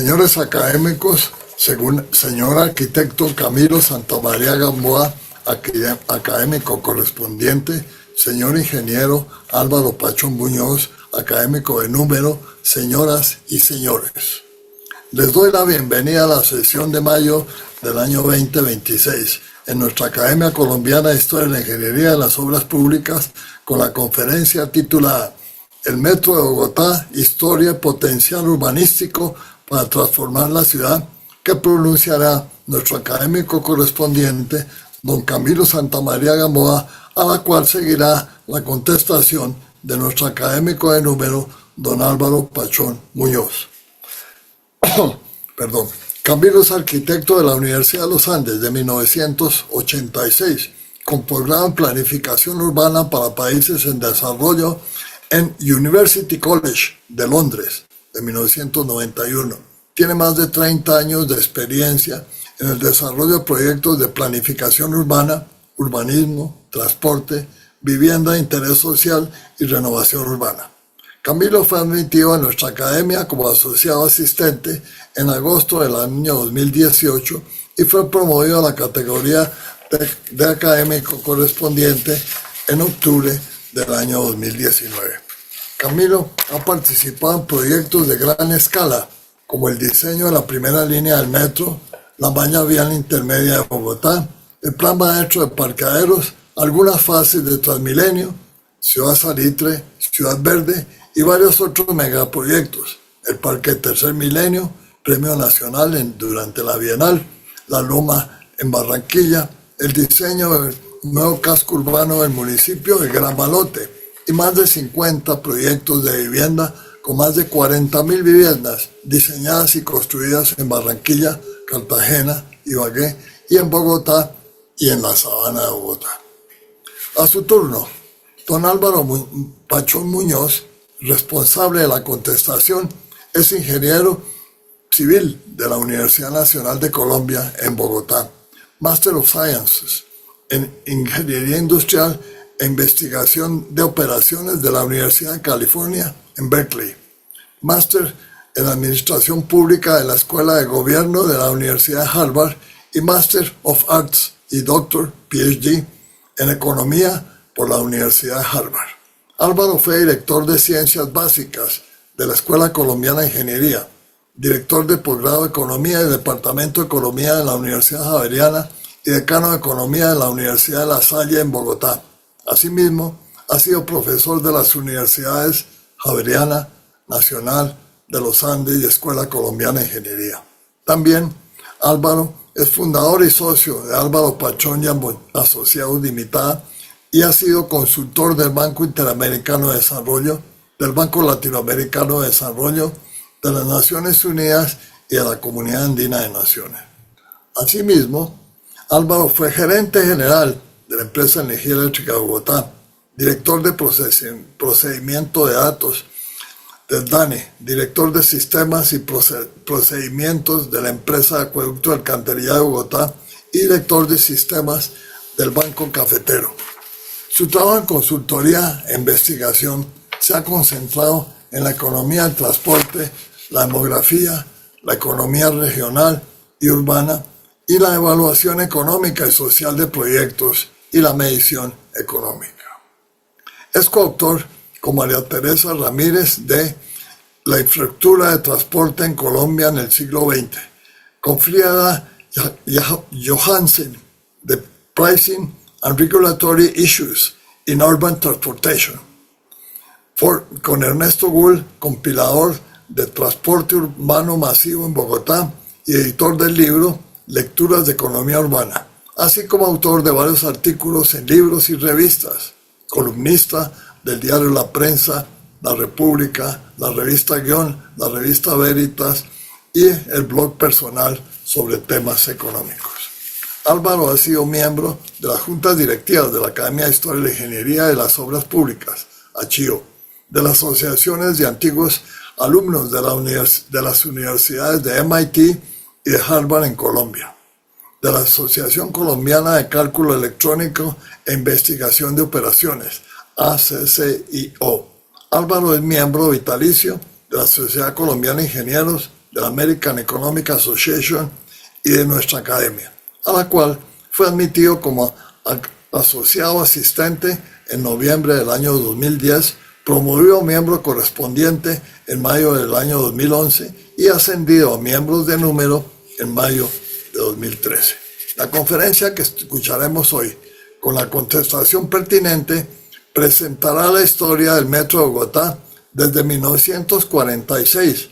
Señores académicos, señor arquitecto Camilo Santamaría Gamboa, académico correspondiente, señor ingeniero Álvaro Pachón Muñoz, académico de número, señoras y señores. Les doy la bienvenida a la sesión de mayo del año 2026 en nuestra Academia Colombiana de Historia de la Ingeniería de las Obras Públicas con la conferencia titulada El Metro de Bogotá, Historia y Potencial Urbanístico para transformar la ciudad, que pronunciará nuestro académico correspondiente, don Camilo Santamaría Gamboa, a la cual seguirá la contestación de nuestro académico de número, don Álvaro Pachón Muñoz. Perdón. Camilo es arquitecto de la Universidad de los Andes de 1986, con posgrado en Planificación Urbana para Países en Desarrollo en University College de Londres de 1991. Tiene más de 30 años de experiencia en el desarrollo de proyectos de planificación urbana, urbanismo, transporte, vivienda de interés social y renovación urbana. Camilo fue admitido a nuestra academia como asociado asistente en agosto del año 2018 y fue promovido a la categoría de académico correspondiente en octubre del año 2019. Camilo ha participado en proyectos de gran escala, como el diseño de la primera línea del metro, la malla vial intermedia de Bogotá, el plan maestro de parqueaderos, algunas fases de Transmilenio, Ciudad Salitre, Ciudad Verde y varios otros megaproyectos, el Parque Tercer Milenio, Premio Nacional durante la Bienal, la Loma en Barranquilla, el diseño del nuevo casco urbano del municipio de Gran Malote y más de 50 proyectos de vivienda con más de 40.000 viviendas diseñadas y construidas en Barranquilla, Cartagena, Ibagué y en Bogotá y en la Sabana de Bogotá. A su turno, don Álvaro Pachón Muñoz, responsable de la contestación, es ingeniero civil de la Universidad Nacional de Colombia en Bogotá, Master of Sciences en Ingeniería Industrial e Investigación de Operaciones de la Universidad de California en Berkeley, Máster en Administración Pública de la Escuela de Gobierno de la Universidad de Harvard y Master of Arts y Doctor, PhD, en Economía por la Universidad de Harvard. Álvaro fue director de Ciencias Básicas de la Escuela Colombiana de Ingeniería, director de posgrado de Economía del Departamento de Economía de la Universidad Javeriana y decano de Economía de la Universidad de La Salle en Bogotá. Asimismo, ha sido profesor de las universidades Javeriana, Nacional, de los Andes y Escuela Colombiana de Ingeniería. También, Álvaro es fundador y socio de Álvaro Pachón y Asociados Limitada y ha sido consultor del Banco Interamericano de Desarrollo, del Banco Latinoamericano de Desarrollo, de las Naciones Unidas y de la Comunidad Andina de Naciones. Asimismo, Álvaro fue gerente general de la empresa Energía Eléctrica de Bogotá, director de procedimiento de datos del DANE, director de sistemas y procedimientos de la empresa de Acueducto de Alcantarillado de Bogotá y director de sistemas del Banco Cafetero. Su trabajo en consultoría e investigación se ha concentrado en la economía del transporte, la demografía, la economía regional y urbana y la evaluación económica y social de proyectos y la medición económica. Es coautor con María Teresa Ramírez de La infraestructura de transporte en Colombia en el siglo XX, con Frida Johansen de Pricing and Regulatory Issues in Urban Transportation, con Ernesto Gull, compilador de Transporte Urbano Masivo en Bogotá y editor del libro Lecturas de Economía Urbana, así como autor de varios artículos en libros y revistas, columnista del diario La Prensa, La República, la revista Guión, la revista Veritas y el blog personal sobre temas económicos. Álvaro ha sido miembro de las juntas directivas de la Academia de Historia de la Ingeniería de las Obras Públicas, ACHIO, de las asociaciones de antiguos alumnos de las universidades de MIT y de Harvard en Colombia, de la Asociación Colombiana de Cálculo Electrónico e Investigación de Operaciones, ACCIO. Álvaro es miembro vitalicio de la Sociedad Colombiana de Ingenieros, de de la American Economic Association y de nuestra academia, a la cual fue admitido como asociado asistente en noviembre del año 2010, promovido miembro correspondiente en mayo del año 2011 y ascendido a miembros de número en mayo de 2013. La conferencia que escucharemos hoy, con la contestación pertinente, presentará la historia del Metro de Bogotá desde 1946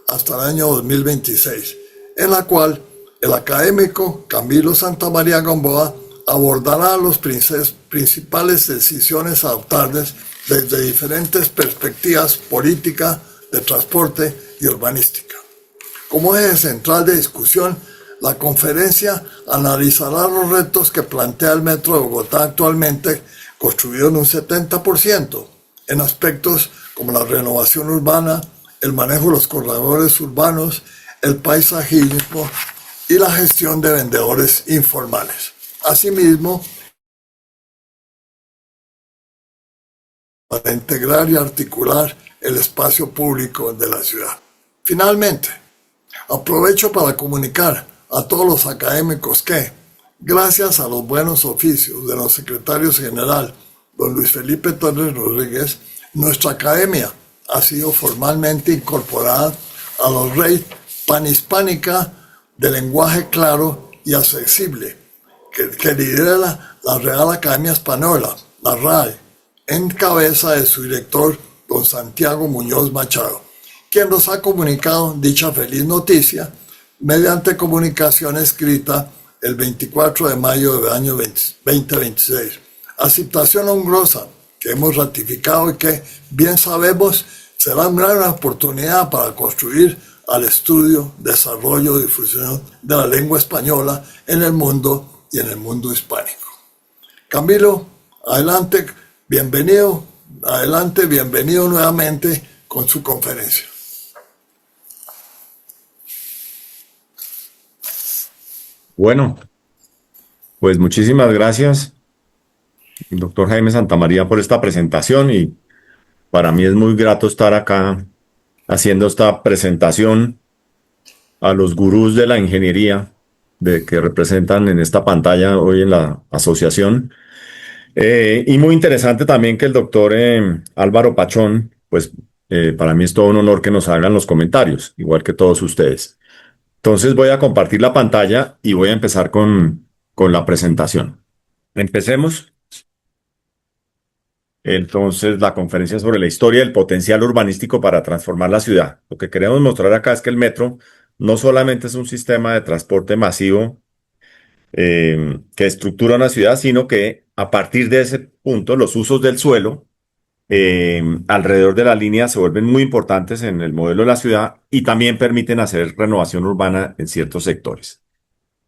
hasta el año 2026, en la cual el académico Camilo Santamaría Gamboa abordará las principales decisiones adoptadas desde diferentes perspectivas política, de transporte y urbanística. Como eje central de discusión, la conferencia analizará los retos que plantea el Metro de Bogotá actualmente, construido en un 70%, en aspectos como la renovación urbana, el manejo de los corredores urbanos, el paisajismo y la gestión de vendedores informales. Asimismo, para integrar y articular el espacio público de la ciudad. Finalmente, aprovecho para comunicar a todos los académicos que, gracias a los buenos oficios de los secretarios general, don Luis Felipe Torres Rodríguez, nuestra academia ha sido formalmente incorporada a la red panhispánica de lenguaje claro y accesible que lidera la Real Academia Española, la RAE, en cabeza de su director, don Santiago Muñoz Machado, quien nos ha comunicado dicha feliz noticia mediante comunicación escrita el 24 de mayo del año 2026. Aceptación honrosa que hemos ratificado y que, bien sabemos, será una gran oportunidad para construir al estudio, desarrollo y difusión de la lengua española en el mundo y en el mundo hispánico. Camilo, adelante, bienvenido nuevamente con su conferencia. Bueno, pues muchísimas gracias, doctor Jaime Santamaría, por esta presentación y para mí es muy grato estar acá haciendo esta presentación a los gurús de la ingeniería que representan en esta pantalla hoy en la asociación. Y muy interesante también que el doctor Álvaro Pachón, pues para mí es todo un honor que nos hagan los comentarios, igual que todos ustedes. Entonces voy a compartir la pantalla y voy a empezar con la presentación. Empecemos. Entonces, la conferencia sobre la historia del potencial urbanístico para transformar la ciudad. Lo que queremos mostrar acá es que el metro no solamente es un sistema de transporte masivo que estructura una ciudad, sino que a partir de ese punto los usos del suelo alrededor de la línea se vuelven muy importantes en el modelo de la ciudad y también permiten hacer renovación urbana en ciertos sectores.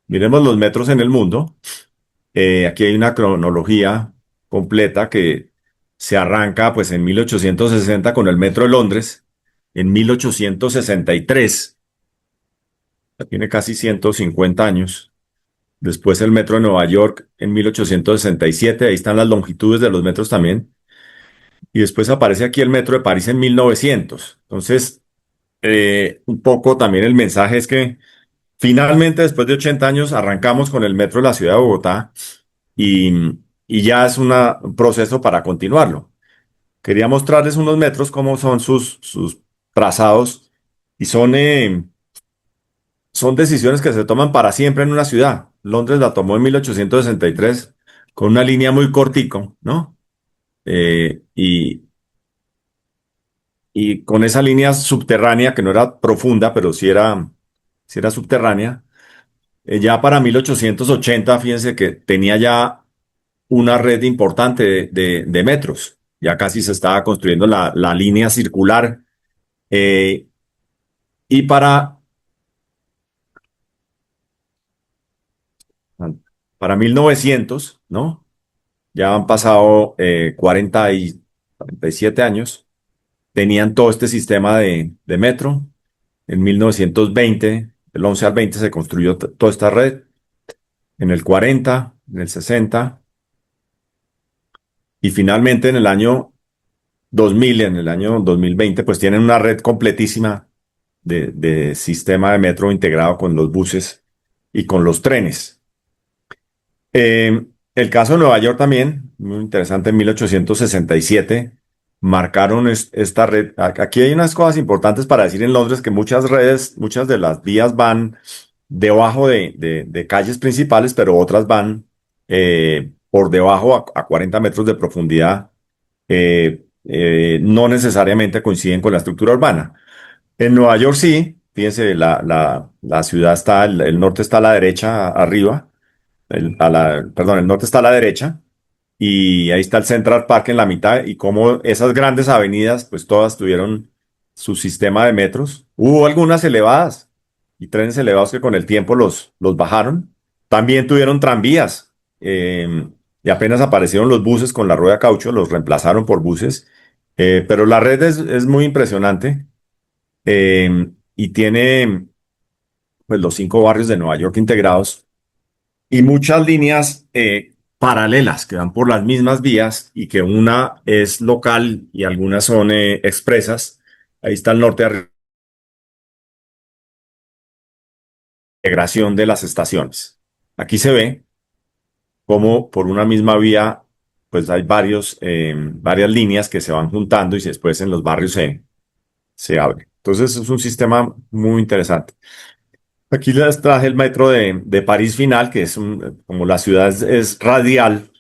Miremos los metros en el mundo. Aquí hay una cronología completa que se arranca pues en 1860 con el Metro de Londres, en 1863, tiene casi 150 años. Después el Metro de Nueva York en 1867, ahí están las longitudes de los metros también. Y después aparece aquí el Metro de París en 1900. Entonces, un poco también el mensaje es que finalmente después de 80 años arrancamos con el Metro de la ciudad de Bogotá y, y ya es un proceso para continuarlo. Quería mostrarles unos metros cómo son sus trazados y son decisiones que se toman para siempre en una ciudad. Londres la tomó en 1863 con una línea muy cortico, ¿no? Eh, y, y con esa línea subterránea, que no era profunda, pero sí era subterránea, ya para 1880, fíjense que tenía ya una red importante de metros. Ya casi se estaba construyendo la línea circular. eh, y para 1900, ¿no? Ya han pasado 47 años. Tenían todo este sistema de metro. En 1920, del 11 al 20, se construyó toda esta red. En el 40, en el 60. Y finalmente en el año 2000, en el año 2020, pues tienen una red completísima de sistema de metro integrado con los buses y con los trenes. El caso de Nueva York también, muy interesante, en 1867 marcaron esta red. Aquí hay unas cosas importantes para decir en Londres, que muchas redes, muchas de las vías van debajo de calles principales, pero otras van por debajo a 40 metros de profundidad. No necesariamente coinciden con la estructura urbana. En Nueva York sí, fíjense, la ciudad está, el norte está a la derecha, arriba, perdón, el norte está a la derecha, y ahí está el Central Park en la mitad, y como esas grandes avenidas, pues todas tuvieron su sistema de metros. Hubo algunas elevadas y trenes elevados que con el tiempo los bajaron. También tuvieron tranvías, y apenas aparecieron los buses con la rueda de caucho, los reemplazaron por buses. Pero la red es muy impresionante, y tiene pues los 5 barrios de Nueva York integrados y muchas líneas paralelas que van por las mismas vías, y que una es local y algunas son expresas. Ahí está el norte de integración de las estaciones. Aquí se ve cómo por una misma vía pues hay varias líneas que se van juntando y después en los barrios se abre. Entonces es un sistema muy interesante. Aquí les traje el metro de París final, que como la ciudad es radial,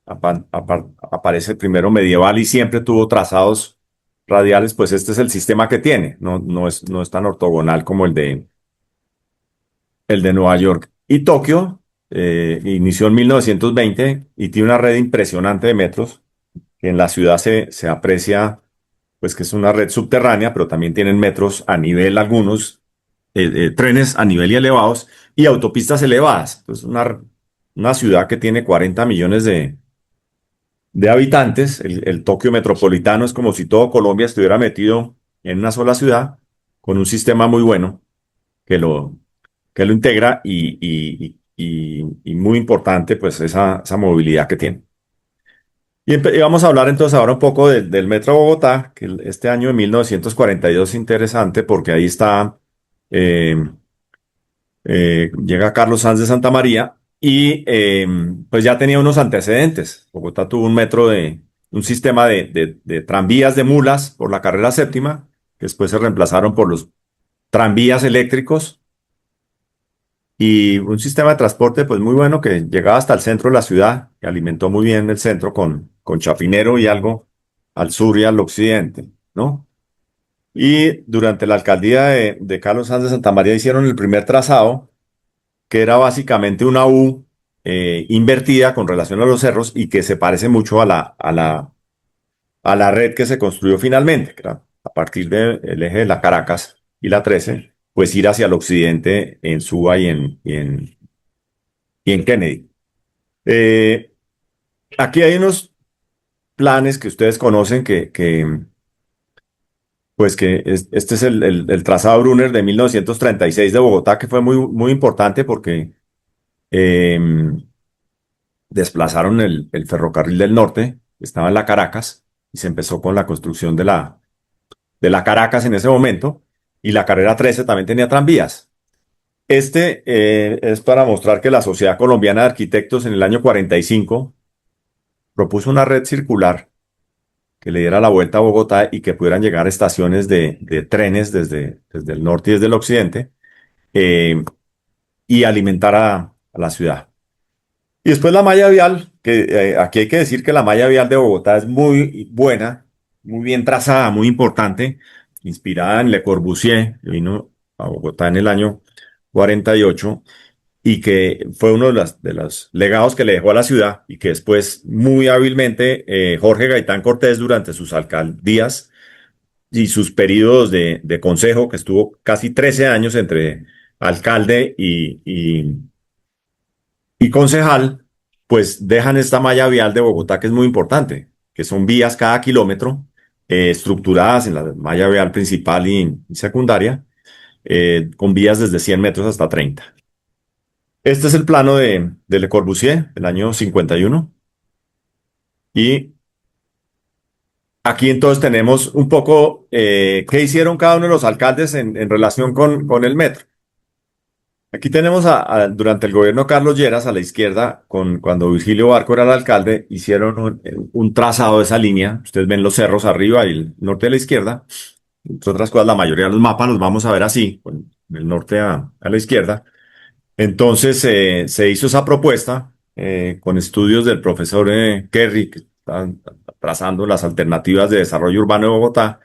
aparece primero medieval y siempre tuvo trazados radiales, pues este es el sistema que tiene. No es tan ortogonal como el de Nueva York. Y Tokio inició en 1920 y tiene una red impresionante de metros, que en la ciudad se aprecia, pues que es una red subterránea, pero también tienen metros a nivel algunos, trenes a nivel y elevados, y autopistas elevadas. Entonces, una ciudad que tiene 40 millones de habitantes. El Tokio metropolitano es como si todo Colombia estuviera metido en una sola ciudad, con un sistema muy bueno que lo integra, y muy importante pues esa movilidad que tiene. Y vamos a hablar entonces ahora un poco del Metro Bogotá, que este año de 1942 es interesante porque ahí está, eh, llega Carlos Sanz de Santa María, y pues ya tenía unos antecedentes. Bogotá tuvo un sistema de tranvías de mulas por la carrera séptima, que después se reemplazaron por los tranvías eléctricos, y un sistema de transporte pues muy bueno que llegaba hasta el centro de la ciudad, que alimentó muy bien el centro con Chapinero y algo al sur y al occidente, ¿no? Y durante la alcaldía de Carlos Sanz de Santa María hicieron el primer trazado, que era básicamente una U invertida con relación a los cerros, y que se parece mucho a la red que se construyó finalmente, que era a partir del eje de la Caracas y la 13, pues ir hacia el occidente en Suba y en Kennedy. Eh, Aquí hay unos planes que ustedes conocen, pues este es el trazado Brunner de 1936 de Bogotá, que fue muy, muy importante porque eh, desplazaron el ferrocarril del norte, que estaba en la Caracas, y se empezó con la construcción de la Caracas en ese momento, y la carrera 13 también tenía tranvías. Este es para mostrar que la Sociedad Colombiana de Arquitectos en el año 45 propuso una red circular que le diera la vuelta a Bogotá y que pudieran llegar estaciones de trenes desde el norte y desde el occidente, eh, y alimentar a la ciudad. Y después la malla vial, que aquí hay que decir que la malla vial de Bogotá es muy buena, muy bien trazada, muy importante, inspirada en Le Corbusier, que vino a Bogotá en el año 48, y que fue uno de los legados que le dejó a la ciudad, y que después muy hábilmente Jorge Gaitán Cortés, durante sus alcaldías y sus periodos de consejo, que estuvo casi 13 años entre alcalde y concejal, pues dejan esta malla vial de Bogotá, que es muy importante, que son vías cada kilómetro, estructuradas en la malla vial principal y secundaria, con vías desde 100 metros hasta 30. Este es el plano de Le Corbusier del año 51, y aquí entonces tenemos un poco qué hicieron cada uno de los alcaldes en relación con el metro. Aquí tenemos durante el gobierno de Carlos Lleras a la izquierda, cuando Virgilio Barco era el alcalde, hicieron un trazado de esa línea. Ustedes ven los cerros arriba y el norte a la izquierda. Entre otras cosas, la mayoría de los mapas los vamos a ver así, con el norte a la izquierda. Entonces se hizo esa propuesta con estudios del profesor Kerry, que están trazando las alternativas de desarrollo urbano de Bogotá,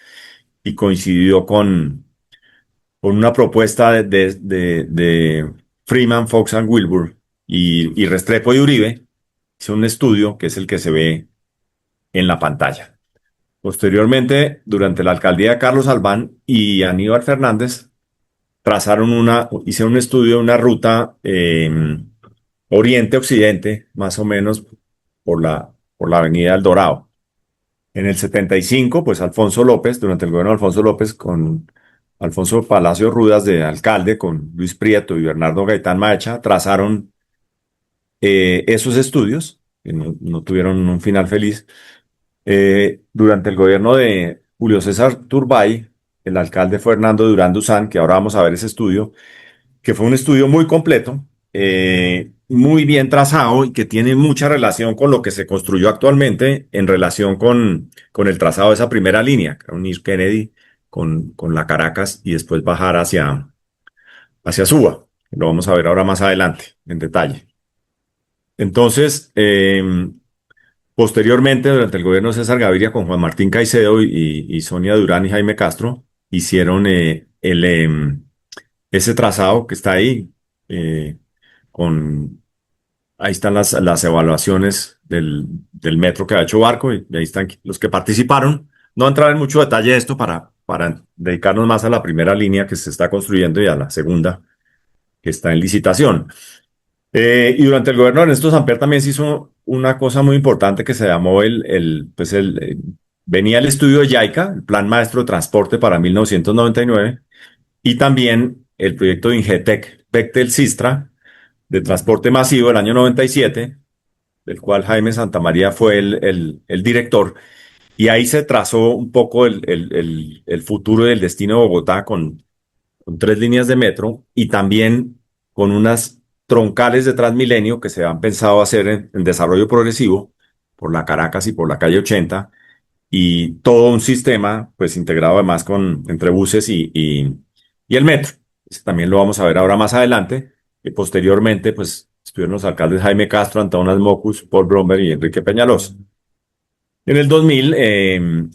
y coincidió con una propuesta de Freeman, Fox and Wilbur y Restrepo y Uribe. Hizo un estudio que es el que se ve en la pantalla. Posteriormente, durante la alcaldía de Carlos Albán y Aníbal Fernández, hicieron un estudio de una ruta oriente-occidente, más o menos por la avenida El Dorado. En el 75, pues Alfonso López, durante el gobierno de Alfonso López, con Alfonso Palacio Rudas de alcalde, con Luis Prieto y Bernardo Gaitán Maecha, trazaron esos estudios, que no tuvieron un final feliz. Durante el gobierno de Julio César Turbay, el alcalde fue Fernando Durán Duzán, que ahora vamos a ver ese estudio, que fue un estudio muy completo, muy bien trazado y que tiene mucha relación con lo que se construyó actualmente en relación con el trazado de esa primera línea, que era unir Kennedy con la Caracas y después bajar hacia Suba. Lo vamos a ver ahora más adelante, en detalle. Entonces, posteriormente, durante el gobierno de César Gaviria, con Juan Martín Caicedo y Sonia Durán y Jaime Castro, hicieron ese trazado que está ahí, eh, con, ahí están las evaluaciones del metro que ha hecho Barco y ahí están los que participaron. No entrar en mucho detalle de esto para dedicarnos más a la primera línea que se está construyendo y a la segunda que está en licitación. Y durante el gobierno de Ernesto Samper también se hizo una cosa muy importante que se llamó venía el estudio de YAICA, el Plan Maestro de Transporte para 1999, y también el proyecto de Ingetec Bechtel Sistra de transporte masivo del año 97, del cual Jaime Santamaría fue el director, y ahí se trazó un poco el futuro y el destino de Bogotá con tres líneas de metro y también con unas troncales de Transmilenio que se han pensado hacer en desarrollo progresivo por la Caracas y por la calle 80 y todo un sistema pues integrado además entre buses y el metro. Ese también lo vamos a ver ahora más adelante. Y posteriormente pues estuvieron los alcaldes Jaime Castro, Antanas Mocus, Paul Bromberg y Enrique Peñalosa. En el 2000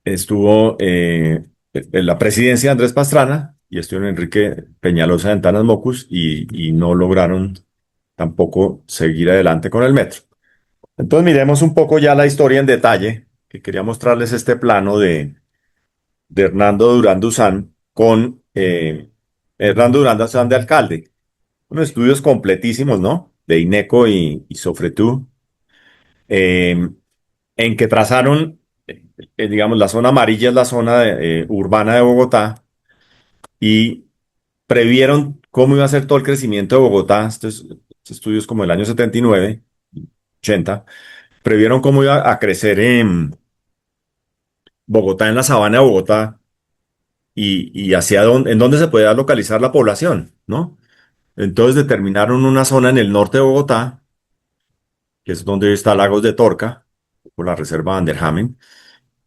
estuvo en la presidencia de Andrés Pastrana y estuvieron Enrique Peñalosa y Antanas Mocus y no lograron tampoco seguir adelante con el metro. Entonces miremos un poco ya la historia en detalle, que quería mostrarles este plano de Hernando Durán Duzán con Hernando Durán Duzán de alcalde. Unos estudios completísimos, ¿no? De INECO y Sofretú, eh, en que trazaron, digamos, la zona amarilla es la zona urbana de Bogotá y previeron cómo iba a ser todo el crecimiento de Bogotá. Estos estudios como el año 79, 80, previeron cómo iba a crecer en Bogotá, en la sabana de Bogotá y hacia dónde, en dónde se podía localizar la población, ¿no? Entonces determinaron una zona en el norte de Bogotá, que es donde está Lagos de Torca, por la reserva Van der Hamen,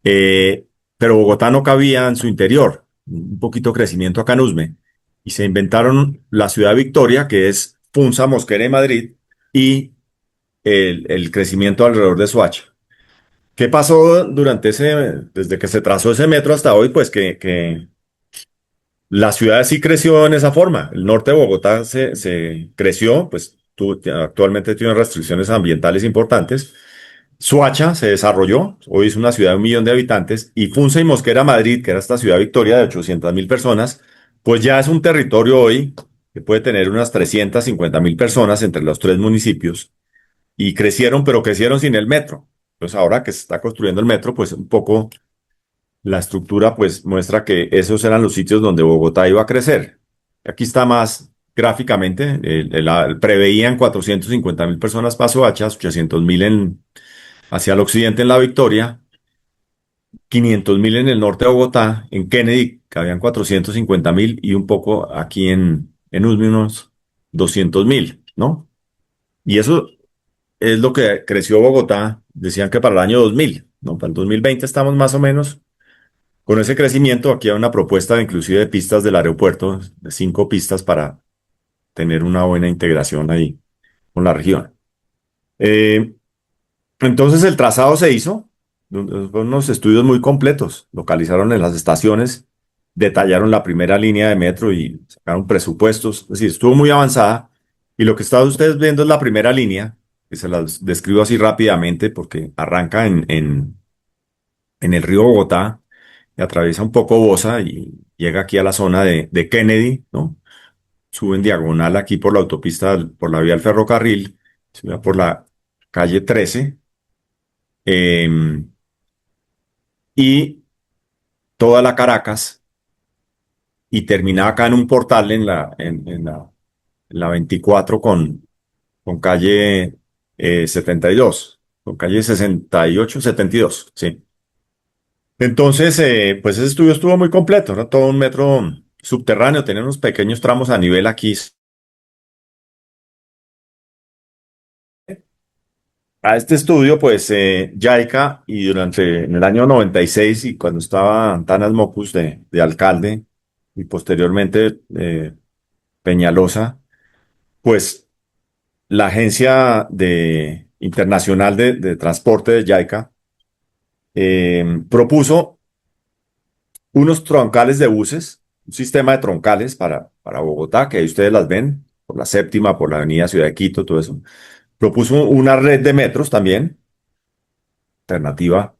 eh, pero Bogotá no cabía en su interior, un poquito crecimiento acá en Usme, y se inventaron la ciudad de Victoria, que es Funza, Mosquera y Madrid, y el crecimiento alrededor de Soacha. ¿Qué pasó desde que se trazó ese metro hasta hoy? Pues que la ciudad sí creció en esa forma. El norte de Bogotá se creció, pues actualmente tiene restricciones ambientales importantes. Soacha se desarrolló, hoy es una ciudad de 1 millón de habitantes, y Funza y Mosquera, Madrid, que era esta ciudad victoria de 800.000 personas, pues ya es un territorio hoy que puede tener unas 350.000 personas entre los tres municipios, y crecieron, pero crecieron sin el metro. Entonces ahora que se está construyendo el metro, pues un poco la estructura pues muestra que esos eran los sitios donde Bogotá iba a crecer. Aquí está más gráficamente, preveían 450.000 personas para Soacha, 800.000 hacia el occidente en La Victoria, 500.000 en el norte de Bogotá, en Kennedy, que habían 450.000 y un poco aquí en Usme unos 200.000, ¿no? Y eso es lo que creció Bogotá. Decían que para el año 2000, ¿no? Para el 2020 estamos más o menos con ese crecimiento. Aquí hay una propuesta inclusive de pistas del aeropuerto, de 5 pistas para tener una buena integración ahí con la región. Eh, entonces el trazado se hizo, fueron unos estudios muy completos, localizaron en las estaciones, detallaron la primera línea de metro y sacaron presupuestos, es decir, estuvo muy avanzada. Y lo que están ustedes viendo es la primera línea, que se las describo así rápidamente porque arranca en el río Bogotá y atraviesa un poco Bosa y llega aquí a la zona de Kennedy, ¿no? Sube en diagonal aquí por la autopista, por la vía del ferrocarril, se va por la calle 13, y toda la Caracas y termina acá en un portal en la 24 con calle 72, con calle 68, 72, sí. Entonces, pues ese estudio estuvo muy completo, era todo un metro subterráneo, tenía unos pequeños tramos a nivel aquí. A este estudio, pues, JICA y durante en el año 96 y cuando estaba Antanas Mocus de alcalde y posteriormente Peñalosa, pues la agencia internacional de transporte de JICA propuso unos troncales de buses, un sistema de troncales para Bogotá, que ahí ustedes las ven, por la séptima, por la avenida Ciudad de Quito, todo eso. Propuso una red de metros también alternativa,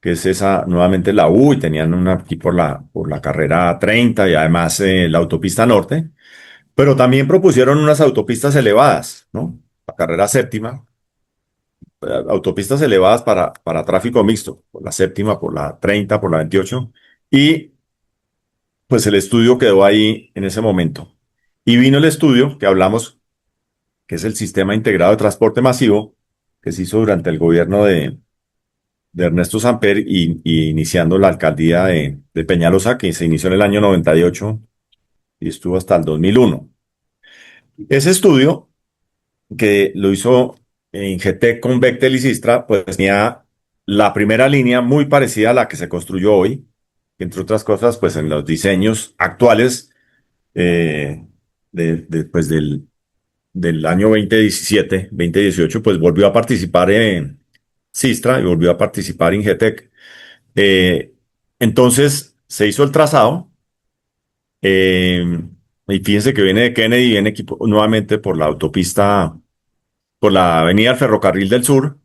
que es esa, nuevamente la U, y tenían una aquí por la carrera 30 y además la autopista norte, pero también propusieron unas autopistas elevadas, ¿no? La carrera séptima, autopistas elevadas para tráfico mixto, por la séptima, por la 30, por la 28, y pues el estudio quedó ahí en ese momento. Y vino el estudio que hablamos, que es el Sistema Integrado de Transporte Masivo, que se hizo durante el gobierno de Ernesto Samper y iniciando la alcaldía de Peñalosa, que se inició en el año 98 y estuvo hasta el 2001. Ese estudio, que lo hizo Ingetec con Bechtel y Sistra, pues tenía la primera línea muy parecida a la que se construyó hoy, entre otras cosas, pues en los diseños actuales eh, pues del año 2017, 2018, pues volvió a participar en Sistra y volvió a participar Ingetec. Eh, entonces se hizo el trazado, eh, y fíjense que viene de Kennedy y viene equipo, nuevamente por la autopista, por la avenida del Ferrocarril del Sur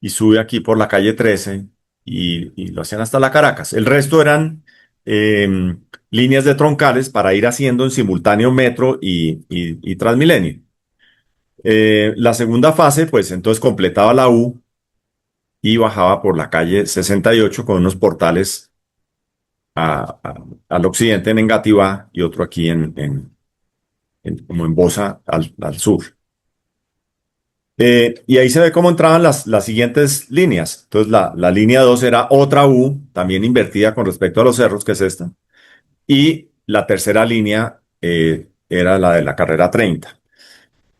y sube aquí por la calle 13 y lo hacían hasta la Caracas. El resto eran eh, líneas de troncales para ir haciendo en simultáneo metro y Transmilenio. La segunda fase, pues entonces completaba la U y bajaba por la calle 68 con unos portales a- a- al occidente en Engativá y otro aquí como en Bosa al sur. Y ahí se ve cómo entraban las siguientes líneas. Entonces la línea 2 era otra U, también invertida con respecto a los cerros, que es esta. Y la tercera línea era la de la carrera 30.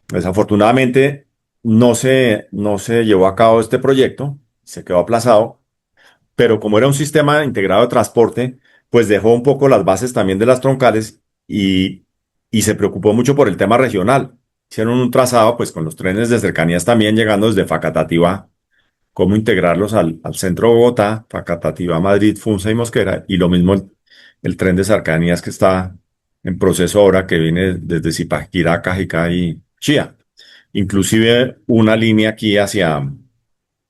Desafortunadamente no se llevó a cabo este proyecto, se quedó aplazado, pero como era un sistema integrado de transporte, pues dejó un poco las bases también de las troncales y se preocupó mucho por el tema regional. Hicieron un trazado, pues con los trenes de cercanías también llegando desde Facatativá, cómo integrarlos al centro de Bogotá, Facatativá, Madrid, Funza y Mosquera, y lo mismo el tren de cercanías que está en proceso ahora, que viene desde Zipaquirá, Cajicá y Chía. Inclusive una línea aquí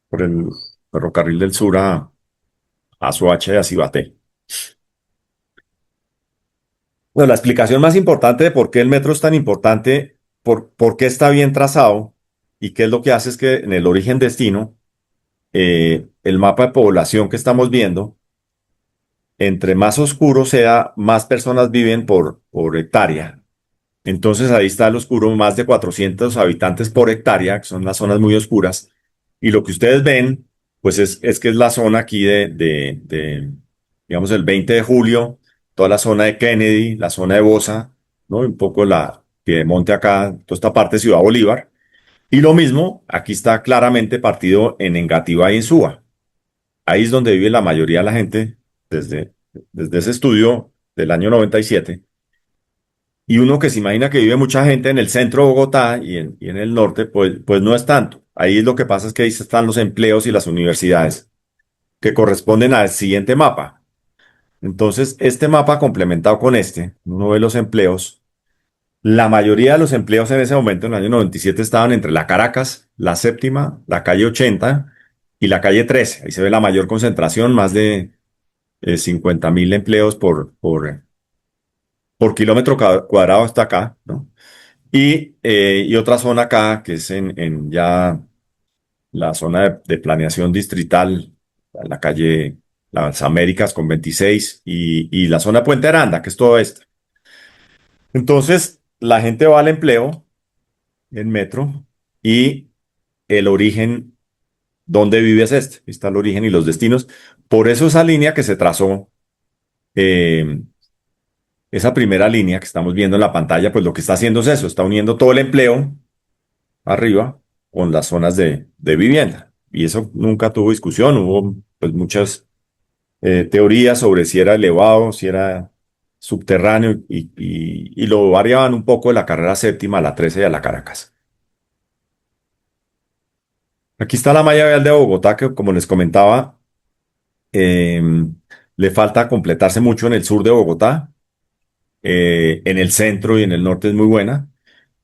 por el ferrocarril del sur a Soacha y a Cibaté. Bueno, la explicación más importante de por qué el metro es tan importante, por qué está bien trazado y qué es lo que hace es que en el origen-destino, el mapa de población que estamos viendo, entre más oscuro sea, más personas viven por hectárea. Entonces ahí está el oscuro, más de 400 habitantes por hectárea, que son las zonas muy oscuras. Y lo que ustedes ven pues es que es la zona aquí digamos, el 20 de julio, toda la zona de Kennedy, la zona de Bosa, ¿no? Un poco la Piedemonte acá, toda esta parte de Ciudad Bolívar. Y lo mismo, aquí está claramente partido en Engativá y en Suba. Ahí es donde vive la mayoría de la gente desde, desde ese estudio del año 97. Y uno que se imagina que vive mucha gente en el centro de Bogotá y en el norte, pues no es tanto. Ahí lo que pasa es que ahí están los empleos y las universidades que corresponden al siguiente mapa. Entonces, este mapa complementado con este, uno ve los empleos. La mayoría de los empleos en ese momento, en el año 97, estaban entre la Caracas, la Séptima, la calle 80 y la calle 13. Ahí se ve la mayor concentración, más de 50.000 empleos por kilómetro cuadrado hasta acá, ¿no? Y otra zona acá, que es en ya la zona de planeación distrital, la calle Las Américas con 26 y la zona de Puente Aranda, que es todo esto. Entonces, la gente va al empleo en metro y el origen, ¿dónde vive es este? Ahí está el origen y los destinos. Por eso esa línea que se trazó, eh, esa primera línea que estamos viendo en la pantalla, pues lo que está haciendo es eso, está uniendo todo el empleo arriba con las zonas de vivienda. Y eso nunca tuvo discusión, hubo pues muchas teorías sobre si era elevado, si era subterráneo y lo variaban un poco de la carrera séptima a la 13 y a la Caracas. Aquí está la malla vial de Bogotá que, como les comentaba, eh, le falta completarse mucho en el sur de Bogotá, en el centro y en el norte es muy buena.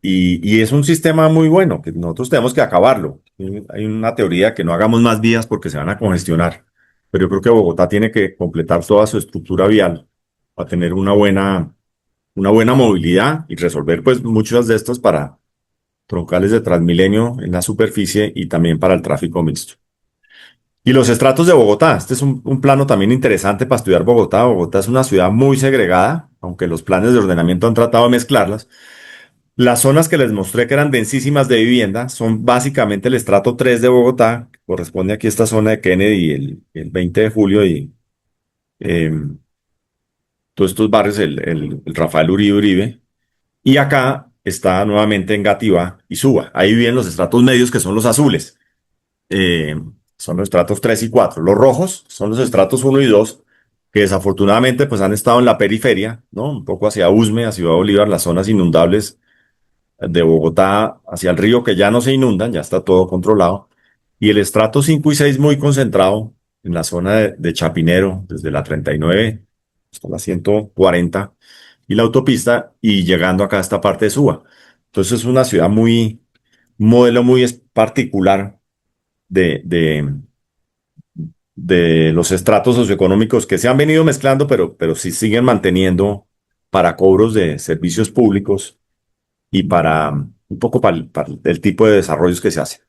Y es un sistema muy bueno, que nosotros tenemos que acabarlo. Hay una teoría que no hagamos más vías porque se van a congestionar, pero yo creo que Bogotá tiene que completar toda su estructura vial para tener una buena movilidad y resolver pues muchos de estos para troncales de Transmilenio en la superficie y también para el tráfico mixto. Y los estratos de Bogotá. Este es un plano también interesante para estudiar Bogotá. Bogotá es una ciudad muy segregada, aunque los planes de ordenamiento han tratado de mezclarlas. Las zonas que les mostré que eran densísimas de vivienda son básicamente el estrato 3 de Bogotá, que corresponde aquí a esta zona de Kennedy y el 20 de julio y eh, todos estos barrios, el Rafael Uribe Uribe. Y acá está nuevamente Engativá y Suba. Ahí viven los estratos medios que son los azules. Eh, Son los estratos 3 y 4. Los rojos son los estratos uno y 2 que desafortunadamente pues han estado en la periferia, ¿no? Un poco hacia Usme, hacia Ciudad Bolívar, las zonas inundables de Bogotá hacia el río que ya no se inundan, ya está todo controlado. Y el estrato 5 y 6 muy concentrado en la zona de Chapinero, desde la 39 hasta la 140 y la autopista y llegando acá a esta parte de Suba. Entonces es una ciudad muy, un modelo muy particular de de los estratos socioeconómicos que se han venido mezclando, pero sí siguen manteniendo para cobros de servicios públicos y para un poco para el tipo de desarrollos que se hacen.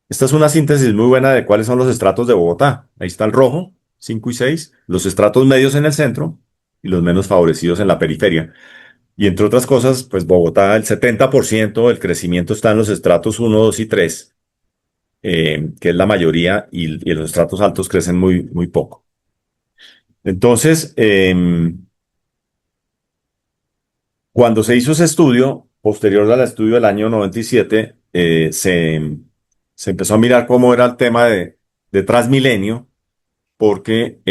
Esta es una síntesis muy buena de cuáles son los estratos de Bogotá. Ahí está el rojo, 5 y 6, los estratos medios en el centro y los menos favorecidos en la periferia. Y entre otras cosas, pues Bogotá, el 70% del crecimiento está en los estratos uno, 2 y 3, que es la mayoría, y los estratos altos crecen muy, muy poco. Entonces, cuando se hizo ese estudio, posterior al estudio del año 97, se empezó a mirar cómo era el tema de Transmilenio, porque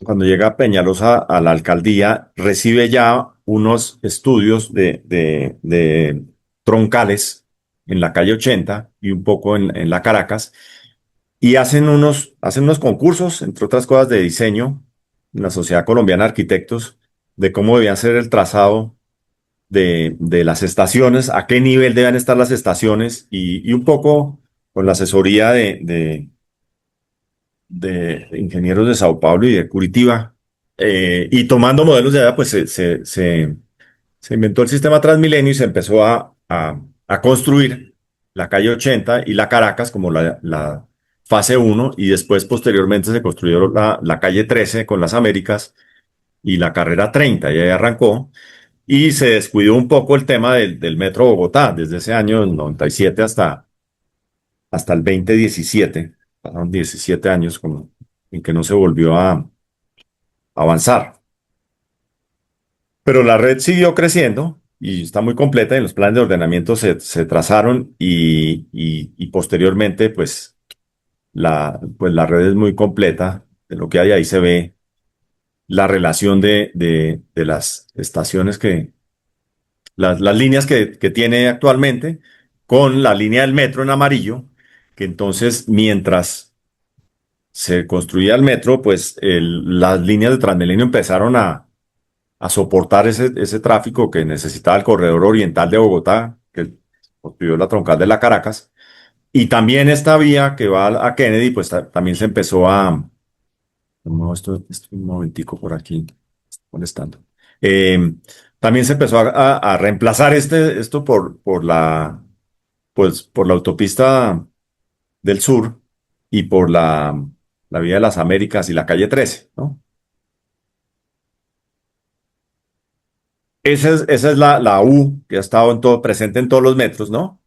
cuando llega Peñalosa a la alcaldía, recibe ya unos estudios de troncales en la calle 80 y un poco en la Caracas, y hacen unos concursos, entre otras cosas, de diseño en la Sociedad Colombiana de Arquitectos, de cómo debía ser el trazado de las estaciones, a qué nivel deben estar las estaciones y un poco con la asesoría de ingenieros de Sao Paulo y de Curitiba. Y tomando modelos de allá, pues se inventó el sistema Transmilenio y se empezó a construir la calle 80 y la Caracas como la fase uno y después posteriormente se construyó la calle 13 con las Américas y la carrera 30 y ahí arrancó. Y se descuidó un poco el tema del Metro Bogotá desde ese año 97 hasta el 2017. Pasaron 17 años como en que no se volvió a avanzar. Pero la red siguió creciendo y está muy completa y los planes de ordenamiento se trazaron y posteriormente pues la red es muy completa. De lo que hay ahí se ve la relación de las estaciones las líneas que tiene actualmente con la línea del metro en amarillo, que entonces mientras se construía el metro, pues las líneas de Transmilenio empezaron a soportar ese tráfico que necesitaba el corredor oriental de Bogotá, que construyó la troncal de la Caracas, y también esta vía que va a Kennedy, pues también se empezó a... No, esto un momentico por aquí, molestando. Eh, También se empezó a reemplazar esto por la autopista del sur y por la vía de las Américas y la calle 13, ¿no? Esa es la U que ha estado presente en todos los metros, ¿no?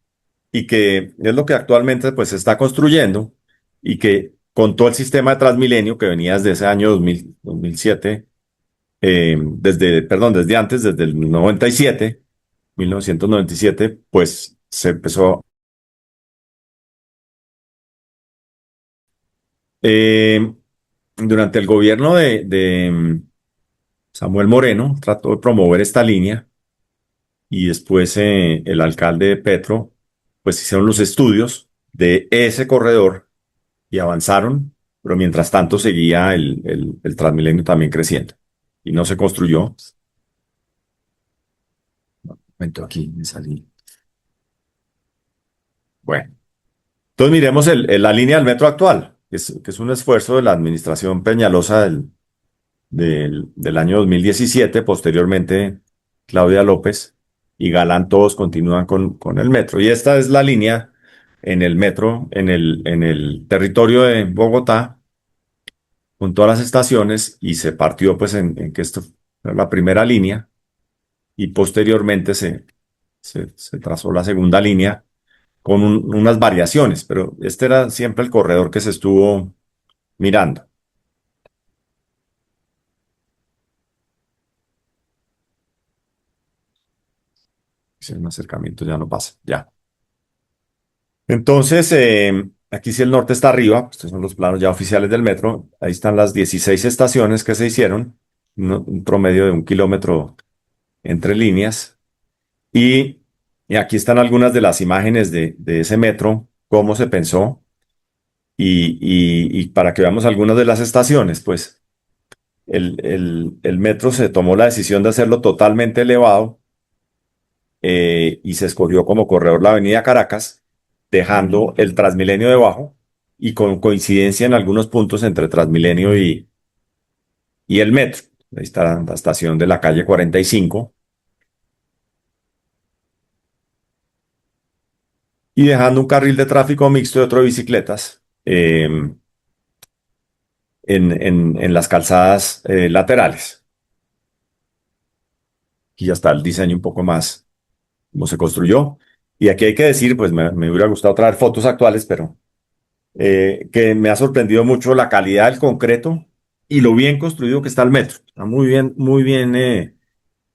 Y que es lo que actualmente pues se está construyendo y que con todo el sistema de Transmilenio que venía desde ese año 2007, desde antes, desde el 97, 1997, pues se empezó. eh, Durante el gobierno de Samuel Moreno, trató de promover esta línea y después el alcalde de Petro, pues hicieron los estudios de ese corredor y avanzaron, pero mientras tanto seguía el Transmilenio también creciendo y no se construyó. Un momento, aquí me salí. Bueno, entonces miremos la línea del metro actual, que es un esfuerzo de la administración Peñalosa del año 2017, posteriormente Claudia López y Galán, todos continúan con el metro. Y esta es la línea en el metro, en el territorio de Bogotá, con todas las estaciones, y se partió pues en que esto era la primera línea y posteriormente se trazó la segunda línea con unas variaciones, pero este era siempre el corredor que se estuvo mirando. Si hay un acercamiento ya no pasa, ya. Entonces, aquí si el norte está arriba, estos son los planos ya oficiales del metro, ahí están las 16 estaciones que se hicieron, un promedio de 1 kilómetro entre líneas, y, y aquí están algunas de las imágenes de ese metro, cómo se pensó, y para que veamos algunas de las estaciones, pues el metro se tomó la decisión de hacerlo totalmente elevado, y se escogió como corredor la avenida Caracas, dejando el Transmilenio debajo y con coincidencia en algunos puntos entre Transmilenio y el metro. Ahí está la estación de la calle 45 y dejando un carril de tráfico mixto y otro de bicicletas en las calzadas laterales. Aquí ya está el diseño un poco más, cómo se construyó. Y aquí hay que decir, pues me hubiera gustado traer fotos actuales, pero que me ha sorprendido mucho la calidad del concreto y lo bien construido que está el metro. Está muy bien,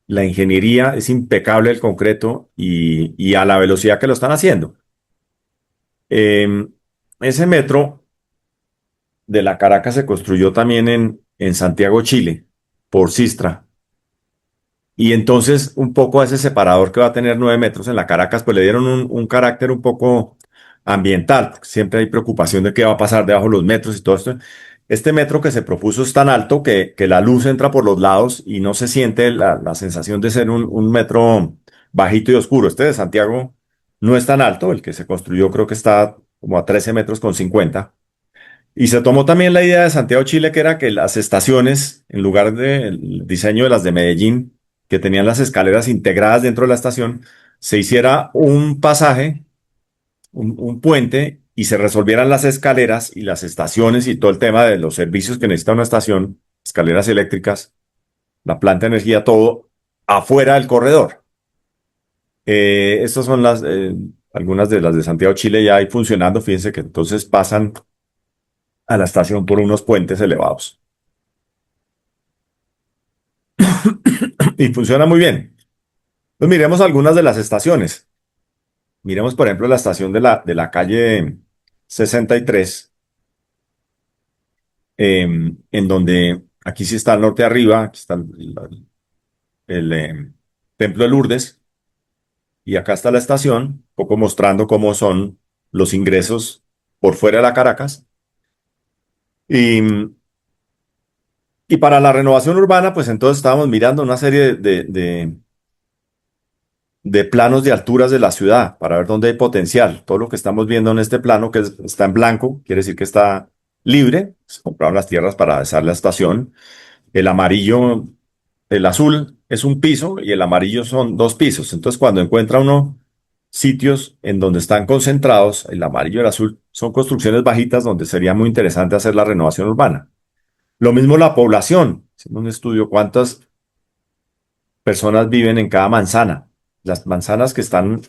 la ingeniería es impecable el concreto y a la velocidad que lo están haciendo. Eh, Ese metro de la Caracas se construyó también en Santiago, Chile, por Sistra. Y entonces un poco a ese separador que va a tener 9 metros en la Caracas, pues le dieron un carácter un poco ambiental, porque siempre hay preocupación de qué va a pasar debajo de los metros y todo esto. Este metro que se propuso es tan alto que la luz entra por los lados y no se siente la sensación de ser un metro bajito y oscuro. Este de Santiago no es tan alto, el que se construyó creo que está como a 13 metros con 50. Y se tomó también la idea de Santiago, Chile, que era que las estaciones, en lugar del diseño de las de Medellín, que tenían las escaleras integradas dentro de la estación, se hiciera un pasaje, un puente, y se resolvieran las escaleras y las estaciones y todo el tema de los servicios que necesita una estación, escaleras eléctricas, la planta de energía, todo afuera del corredor. Estas son algunas de las de Santiago, Chile ya hay funcionando. Fíjense que entonces pasan a la estación por unos puentes elevados y funciona muy bien. Pues miremos algunas de las estaciones. Miremos, por ejemplo, la estación de la calle 63, en donde aquí sí está al norte arriba, aquí está el Templo de Lourdes, y acá está la estación, un poco mostrando cómo son los ingresos por fuera de la Caracas. Y, y para la renovación urbana, pues entonces estábamos mirando una serie de planos de alturas de la ciudad para ver dónde hay potencial. Todo lo que estamos viendo en este plano, está en blanco, quiere decir que está libre. Se compraron las tierras para hacer la estación. El amarillo, el azul es un piso y el amarillo son dos pisos. Entonces, cuando encuentra uno sitios en donde están concentrados, el amarillo y el azul son construcciones bajitas donde sería muy interesante hacer la renovación urbana. Lo mismo la población. Hicimos un estudio cuántas personas viven en cada manzana. Las manzanas que están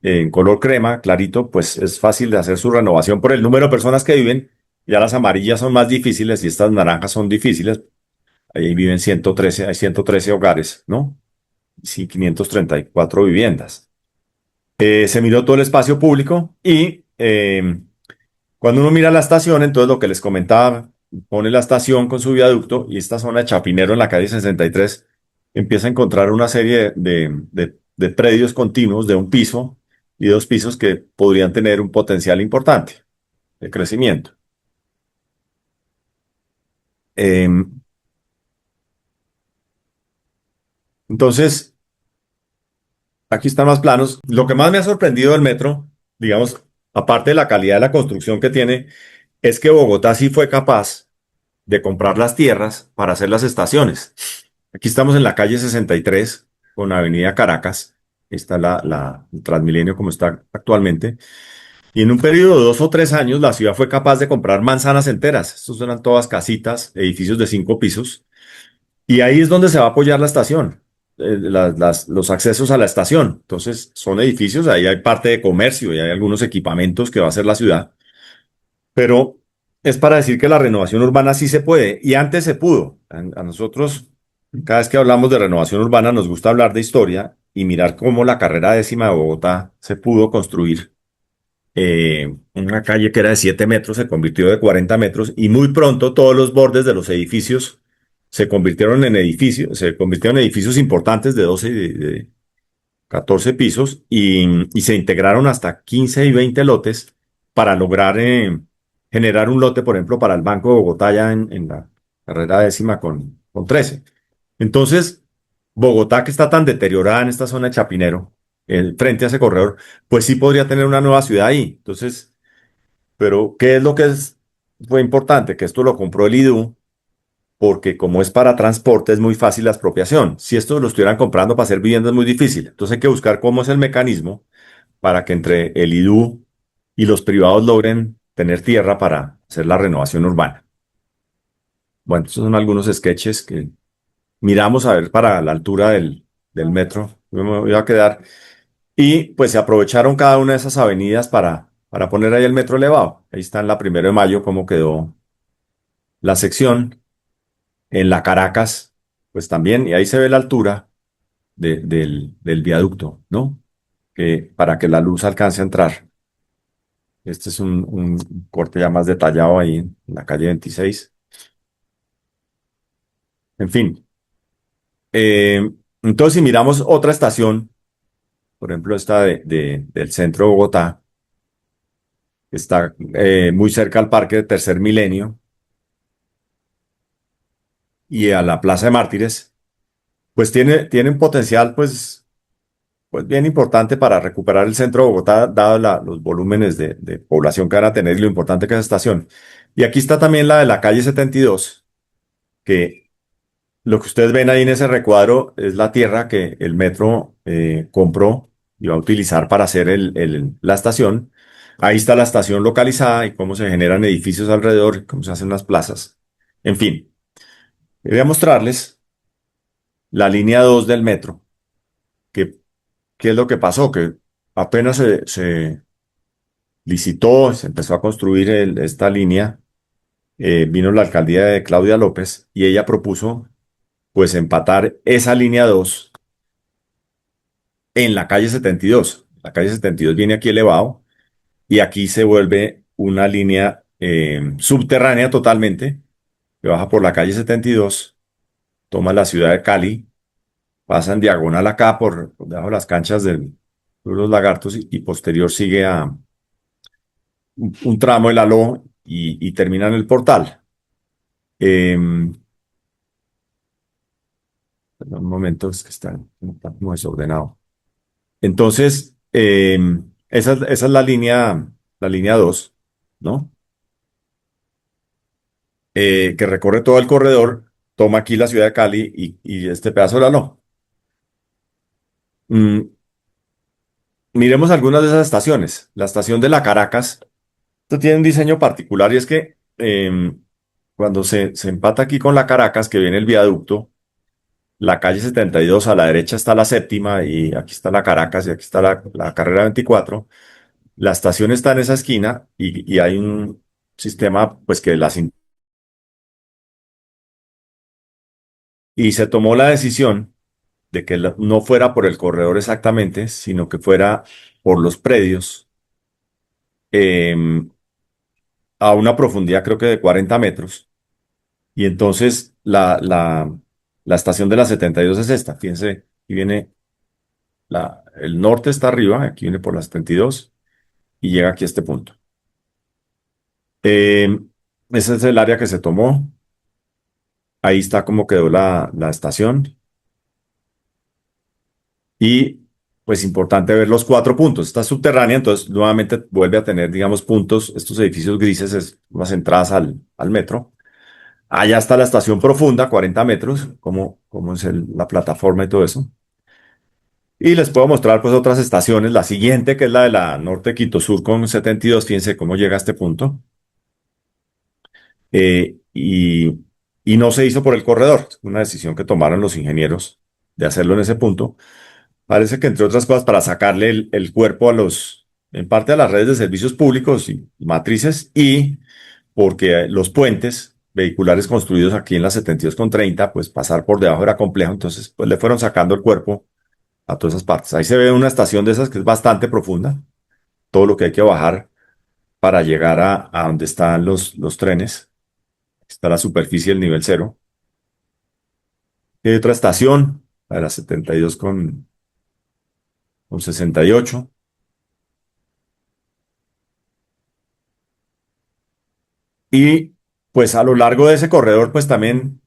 en color crema, clarito, pues es fácil de hacer su renovación por el número de personas que viven. Ya las amarillas son más difíciles y estas naranjas son difíciles. Ahí viven 113, hay 113 hogares, ¿no? Sí, 534 viviendas. Se miró todo el espacio público y cuando uno mira la estación, entonces lo que les comentaba, pone la estación con su viaducto y esta zona de Chapinero en la calle 63 empieza a encontrar una serie de predios continuos de un piso y dos pisos que podrían tener un potencial importante de crecimiento. Eh, entonces, aquí están más planos. Lo que más me ha sorprendido del metro, digamos, aparte de la calidad de la construcción que tiene, es que Bogotá sí fue capaz de comprar las tierras para hacer las estaciones. Aquí estamos en la calle 63 con Avenida Caracas. Está el Transmilenio como está actualmente. Y en un periodo de 2 o 3 años, la ciudad fue capaz de comprar manzanas enteras. Estos eran todas casitas, edificios de 5 pisos. Y ahí es donde se va a apoyar la estación, los accesos a la estación. Entonces, son edificios, ahí hay parte de comercio y hay algunos equipamientos que va a hacer la ciudad. Pero es para decir que la renovación urbana sí se puede y antes se pudo. A nosotros, cada vez que hablamos de renovación urbana, nos gusta hablar de historia y mirar cómo la carrera décima de Bogotá se pudo construir. Una calle que era de 7 metros se convirtió de 40 metros y muy pronto todos los bordes de los edificios se convirtieron en edificios importantes de 12 y de 14 pisos y se integraron hasta 15 y 20 lotes para lograr generar un lote, por ejemplo, para el Banco de Bogotá ya en la carrera décima con 13. Entonces, Bogotá, que está tan deteriorada en esta zona de Chapinero, frente a ese corredor, pues sí podría tener una nueva ciudad ahí. Entonces, pero ¿qué es lo que fue importante? Que esto lo compró el IDU porque como es para transporte es muy fácil la expropiación. Si esto lo estuvieran comprando para hacer vivienda es muy difícil. Entonces hay que buscar cómo es el mecanismo para que entre el IDU y los privados logren tener tierra para hacer la renovación urbana. Bueno, estos son algunos sketches que miramos a ver para la altura del metro. Yo me voy a quedar. Y pues se aprovecharon cada una de esas avenidas para poner ahí el metro elevado. Ahí está en la 1 de Mayo cómo quedó la sección. En la Caracas, pues también, y ahí se ve la altura del viaducto, ¿no? Para que la luz alcance a entrar. Este es un corte ya más detallado ahí en la calle 26. En fin, eh, entonces si miramos otra estación, por ejemplo esta del centro de Bogotá, que está muy cerca al Parque de Tercer Milenio y a la Plaza de Mártires, pues tiene un potencial, pues bien importante para recuperar el centro de Bogotá, dado los volúmenes de población que van a tener y lo importante que es esta estación. Y aquí está también la de la calle 72, que lo que ustedes ven ahí en ese recuadro es la tierra que el metro compró y va a utilizar para hacer la estación. Ahí está la estación localizada y cómo se generan edificios alrededor, cómo se hacen las plazas. En fin, voy a mostrarles la línea 2 del metro, que, ¿qué es lo que pasó? apenas se licitó, se empezó a construir esta línea, vino la alcaldía de Claudia López y ella propuso pues empatar esa línea 2 en la calle 72. La calle 72 viene aquí elevado y aquí se vuelve una línea subterránea totalmente, que baja por la calle 72, toma la ciudad de Cali, pasa en diagonal acá por debajo de las canchas del Club Los Lagartos y posterior sigue a un tramo del Aló y termina en el Portal. Un momento, es que está como desordenado. Entonces, esa es la línea 2, ¿no? Que recorre todo el corredor, toma aquí la ciudad de Cali y este pedazo de Aló. Mm, Miremos algunas de esas estaciones. La estación de la Caracas, esto tiene un diseño particular y es que cuando se empata aquí con la Caracas, que viene el viaducto, la calle 72 a la derecha está la séptima y aquí está la Caracas y aquí está la carrera 24. La estación está en esa esquina y hay un sistema pues que y se tomó la decisión de que no fuera por el corredor exactamente, sino que fuera por los predios eh, a una profundidad creo que de 40 metros. Y entonces la estación de la 72 es esta. Fíjense, aquí viene el norte está arriba, aquí viene por la 72 y llega aquí a este punto. Eh, Ese es el área que se tomó. Ahí está como quedó la estación. Y pues importante ver los 4 puntos. Está subterránea, entonces nuevamente vuelve a tener, digamos, puntos. Estos edificios grises es unas entradas al metro. Allá está la estación profunda, 40 metros, como es la plataforma y todo eso. Y les puedo mostrar pues otras estaciones. La siguiente, que es la de la Norte Quito Sur con 72. Fíjense cómo llega a este punto. Eh, y, y no se hizo por el corredor. Una decisión que tomaron los ingenieros de hacerlo en ese punto. Parece que entre otras cosas para sacarle el cuerpo en parte a las redes de servicios públicos y matrices y porque los puentes vehiculares construidos aquí en la 72 con 30 pues pasar por debajo era complejo, entonces pues le fueron sacando el cuerpo a todas esas partes. Ahí se ve una estación de esas que es bastante profunda, todo lo que hay que bajar para llegar a donde están los trenes. Está la superficie del nivel cero. Y hay otra estación, la de la 72 con 68. Y pues a lo largo de ese corredor, pues también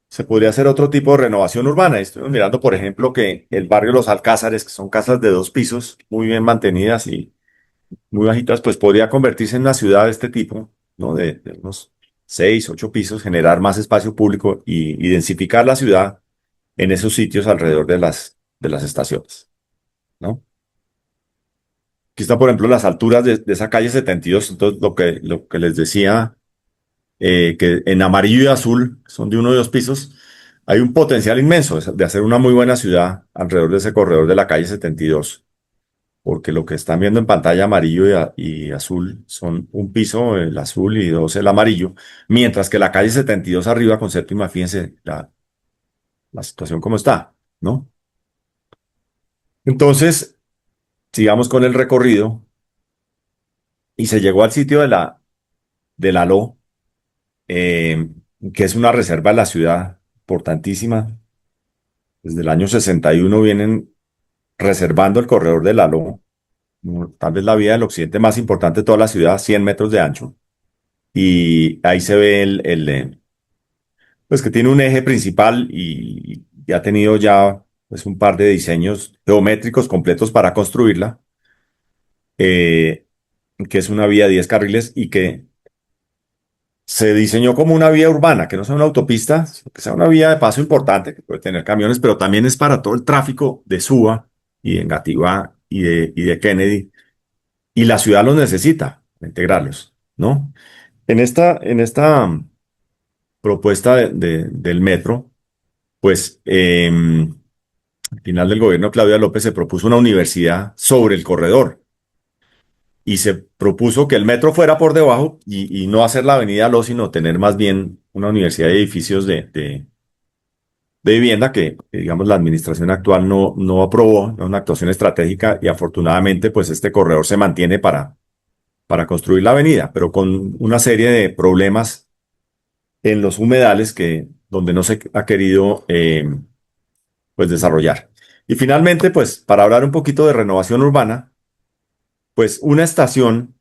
se podría hacer otro tipo de renovación urbana. Estoy mirando, por ejemplo, que el barrio Los Alcázares, que son casas de 2 pisos, muy bien mantenidas y muy bajitas, pues podría convertirse en una ciudad de este tipo, ¿no? De unos 6, 8 pisos, generar más espacio público y densificar la ciudad en esos sitios alrededor de las estaciones, ¿no? Aquí está, por ejemplo, las alturas de esa calle 72. Entonces, lo que les decía que en amarillo y azul son de 1 y 2 pisos, hay un potencial inmenso de hacer una muy buena ciudad alrededor de ese corredor de la calle 72, porque lo que están viendo en pantalla amarillo y azul son 1 piso el azul y 2 el amarillo, mientras que la calle 72 arriba con séptima, fíjense la situación como está, ¿no? Entonces, sigamos con el recorrido y se llegó al sitio de la Aló, eh, que es una reserva de la ciudad importantísima. Desde el año 61 vienen reservando el corredor del Aló, tal vez la vía del occidente más importante de toda la ciudad, 100 metros de ancho. Y ahí se ve pues que tiene un eje principal y ha tenido ya pues un par de diseños geométricos completos para construirla, eh, que es una vía de 10 carriles y que se diseñó como una vía urbana, que no sea una autopista, sino que sea una vía de paso importante, que puede tener camiones, pero también es para todo el tráfico de Suba y de Engativá y de Kennedy. Y la ciudad los necesita, integrarlos, ¿no? En esta propuesta del metro, pues al final del gobierno de Claudia López se propuso una universidad sobre el corredor y se propuso que el metro fuera por debajo y no hacer la avenida Los, sino tener más bien una universidad de edificios de vivienda que, digamos, la administración actual no aprobó, es una actuación estratégica y afortunadamente, pues este corredor se mantiene para construir la avenida, pero con una serie de problemas en los humedales donde no se ha querido pues desarrollar. Y finalmente, pues para hablar un poquito de renovación urbana, pues una estación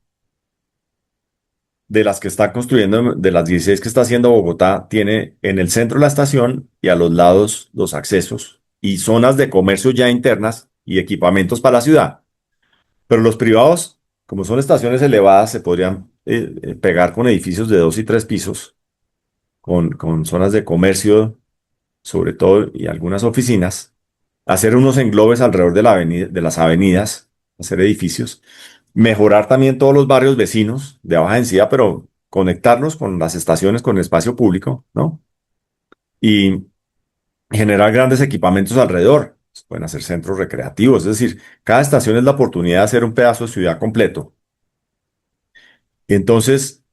de las que está construyendo, de las 16 que está haciendo Bogotá, tiene en el centro la estación y a los lados los accesos y zonas de comercio ya internas y equipamientos para la ciudad. Pero los privados, como son estaciones elevadas, se podrían pegar con edificios de 2 y 3 pisos, con zonas de comercio, sobre todo, y algunas oficinas, hacer unos englobes alrededor de la avenida, de las avenidas, hacer edificios, mejorar también todos los barrios vecinos de baja densidad, pero conectarlos con las estaciones, con el espacio público, ¿no? Y generar grandes equipamientos alrededor. Se pueden hacer centros recreativos, es decir, cada estación es la oportunidad de hacer un pedazo de ciudad completo. Y entonces,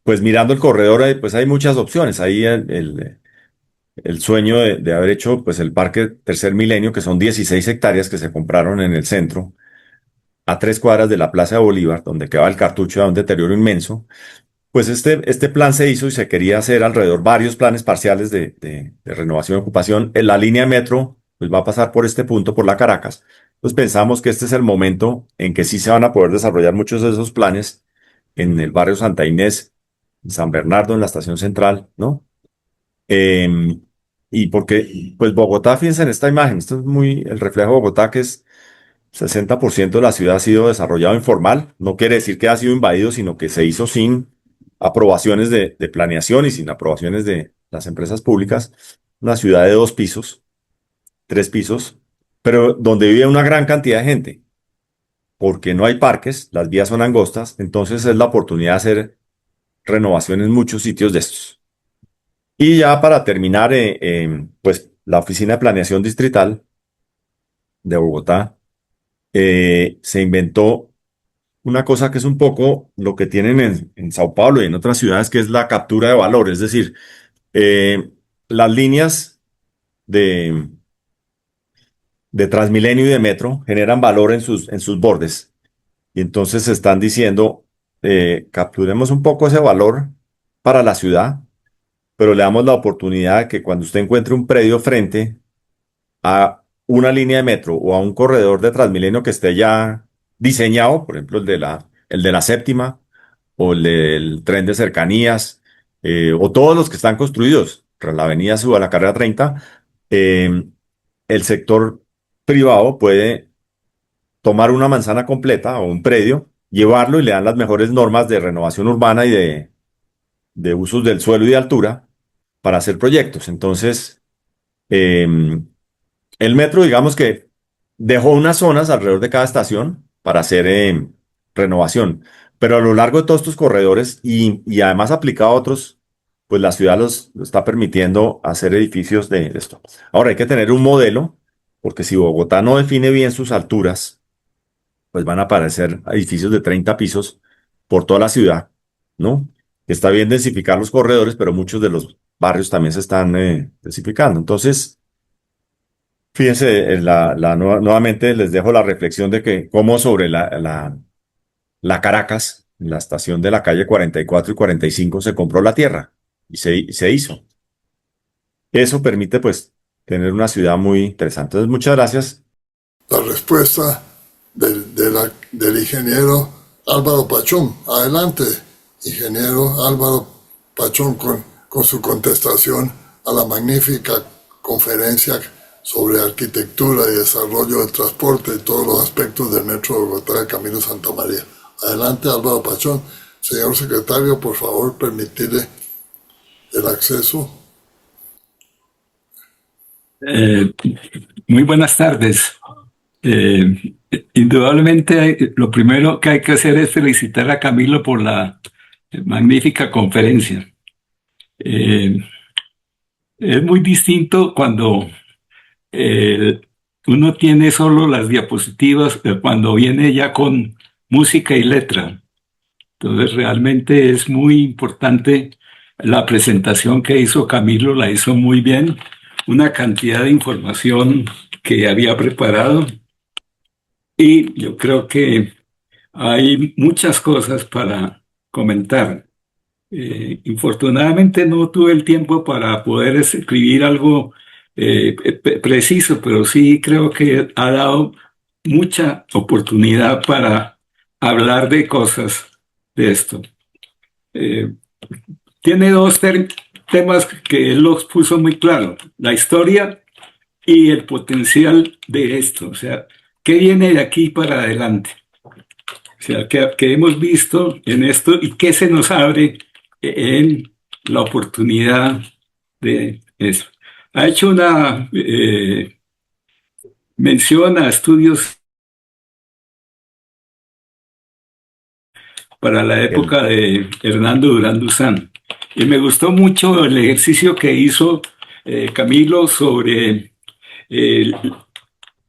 pues mirando el corredor, pues hay muchas opciones. Ahí el sueño de haber hecho pues el Parque Tercer Milenio, que son 16 hectáreas que se compraron en el centro, a 3 cuadras de la Plaza de Bolívar, donde quedaba el cartucho de un deterioro inmenso. Pues este plan se hizo y se quería hacer alrededor varios planes parciales de renovación y ocupación. En la línea metro pues va a pasar por este punto, por la Caracas. Entonces pensamos que este es el momento en que sí se van a poder desarrollar muchos de esos planes en el barrio Santa Inés, en San Bernardo, en la estación central, ¿no? Eh, y porque, pues Bogotá, fíjense en esta imagen, esto es muy el reflejo de Bogotá, que es 60% de la ciudad ha sido desarrollado informal. No quiere decir que ha sido invadido, sino que se hizo sin aprobaciones de planeación y sin aprobaciones de las empresas públicas. Una ciudad de 2 pisos, 3 pisos, pero donde vive una gran cantidad de gente, porque no hay parques, las vías son angostas, entonces es la oportunidad de hacer renovación en muchos sitios de estos. Y ya para terminar, pues la Oficina de Planeación Distrital de Bogotá se inventó una cosa que es un poco lo que tienen en Sao Paulo y en otras ciudades, que es la captura de valor. Es decir, eh, las líneas de, de Transmilenio y de Metro generan valor en sus bordes. Y entonces se están diciendo, capturemos un poco ese valor para la ciudad, pero le damos la oportunidad de que cuando usted encuentre un predio frente a una línea de metro o a un corredor de Transmilenio que esté ya diseñado, por ejemplo, el de la séptima o el del tren de cercanías, o todos los que están construidos, tras la avenida Suba, la carrera 30, eh, el sector privado puede tomar una manzana completa o un predio, llevarlo y le dan las mejores normas de renovación urbana y de usos del suelo y de altura para hacer proyectos. Entonces, el metro, digamos que dejó unas zonas alrededor de cada estación para hacer renovación, pero a lo largo de todos estos corredores y además aplicado a otros, pues la ciudad lo está permitiendo hacer edificios de esto. Ahora hay que tener un modelo, porque si Bogotá no define bien sus alturas, pues van a aparecer edificios de 30 pisos por toda la ciudad, ¿no? Está bien densificar los corredores, pero muchos de los barrios también se están densificando. Entonces, fíjense, nuevamente les dejo la reflexión de que cómo sobre la Caracas, en la estación de la calle 44 y 45, se compró la tierra y se hizo. Eso permite, pues, tener una ciudad muy interesante. Entonces, muchas gracias. La respuesta del ingeniero Álvaro Pachón. Adelante, ingeniero Álvaro Pachón, con su contestación a la magnífica conferencia sobre arquitectura y desarrollo del transporte y todos los aspectos del Metro de Bogotá de Camino Santa María. Adelante, Álvaro Pachón. Señor secretario, por favor, permitirle el acceso. Eh, Muy buenas tardes. Eh, Indudablemente, lo primero que hay que hacer es felicitar a Camilo por la magnífica conferencia. Es muy distinto cuando eh, uno tiene solo las diapositivas cuando viene ya con música y letra. Entonces realmente es muy importante la presentación que hizo Camilo, la hizo muy bien, una cantidad de información que había preparado y yo creo que hay muchas cosas para comentar. Infortunadamente no tuve el tiempo para poder escribir algo preciso, pero sí creo que ha dado mucha oportunidad para hablar de cosas de esto. Eh, Tiene dos temas que él los puso muy claro, la historia y el potencial de esto, o sea, ¿qué viene de aquí para adelante? O sea, que hemos visto en esto y qué se nos abre en la oportunidad de eso. Ha hecho una mención a estudios para la El, época de Hernando Durán Luzán. Y me gustó mucho el ejercicio que hizo Camilo sobre eh,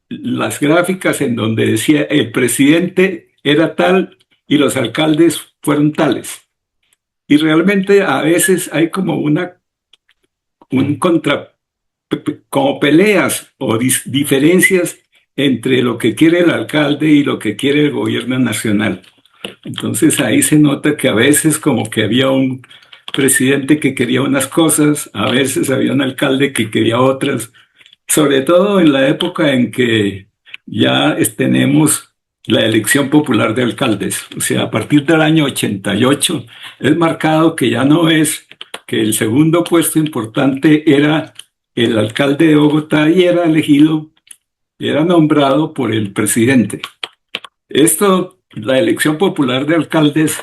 las gráficas en donde decía el presidente era tal y los alcaldes fueron tales. Y realmente a veces hay como un contra, como peleas o diferencias entre lo que quiere el alcalde y lo que quiere el gobierno nacional. Entonces ahí se nota que a veces como que había un presidente que quería unas cosas, a veces había un alcalde que quería otras, sobre todo en la época en que ya tenemos la elección popular de alcaldes. O sea, a partir del año 88 es marcado que ya no es que el segundo puesto importante era el alcalde de Bogotá y era elegido, era nombrado por el presidente. Esto, la elección popular de alcaldes,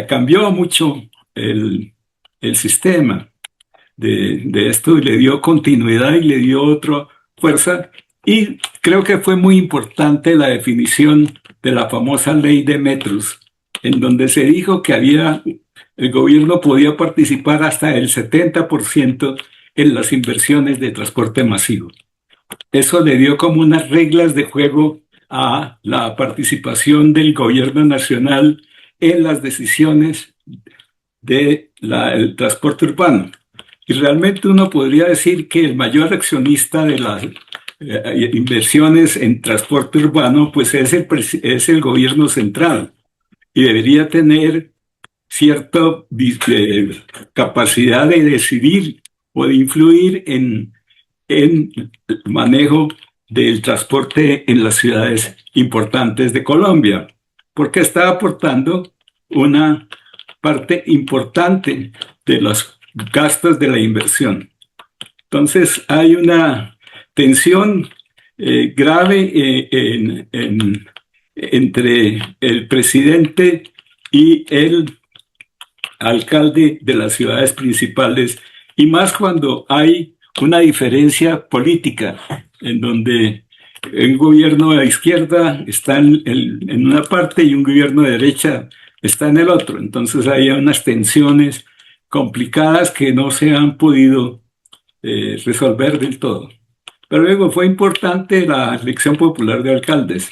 cambió mucho el, el sistema de esto y le dio continuidad y le dio otra fuerza. Y creo que fue muy importante la definición de la famosa ley de metros, en donde se dijo que el gobierno podía participar hasta el 70% en las inversiones de transporte masivo. Eso le dio como unas reglas de juego a la participación del gobierno nacional en las decisiones del transporte urbano. Y realmente uno podría decir que el mayor accionista de las inversiones en transporte urbano pues es el gobierno central y debería tener cierta capacidad de decidir o de influir en el manejo del transporte en las ciudades importantes de Colombia, porque está aportando una parte importante de los gastos de la inversión. Entonces hay una tensión grave entre el presidente y el alcalde de las ciudades principales, y más cuando hay una diferencia política en donde un gobierno de izquierda está en una parte y un gobierno de derecha está en el otro. Entonces hay unas tensiones complicadas que no se han podido resolver del todo. Pero luego fue importante la elección popular de alcaldes.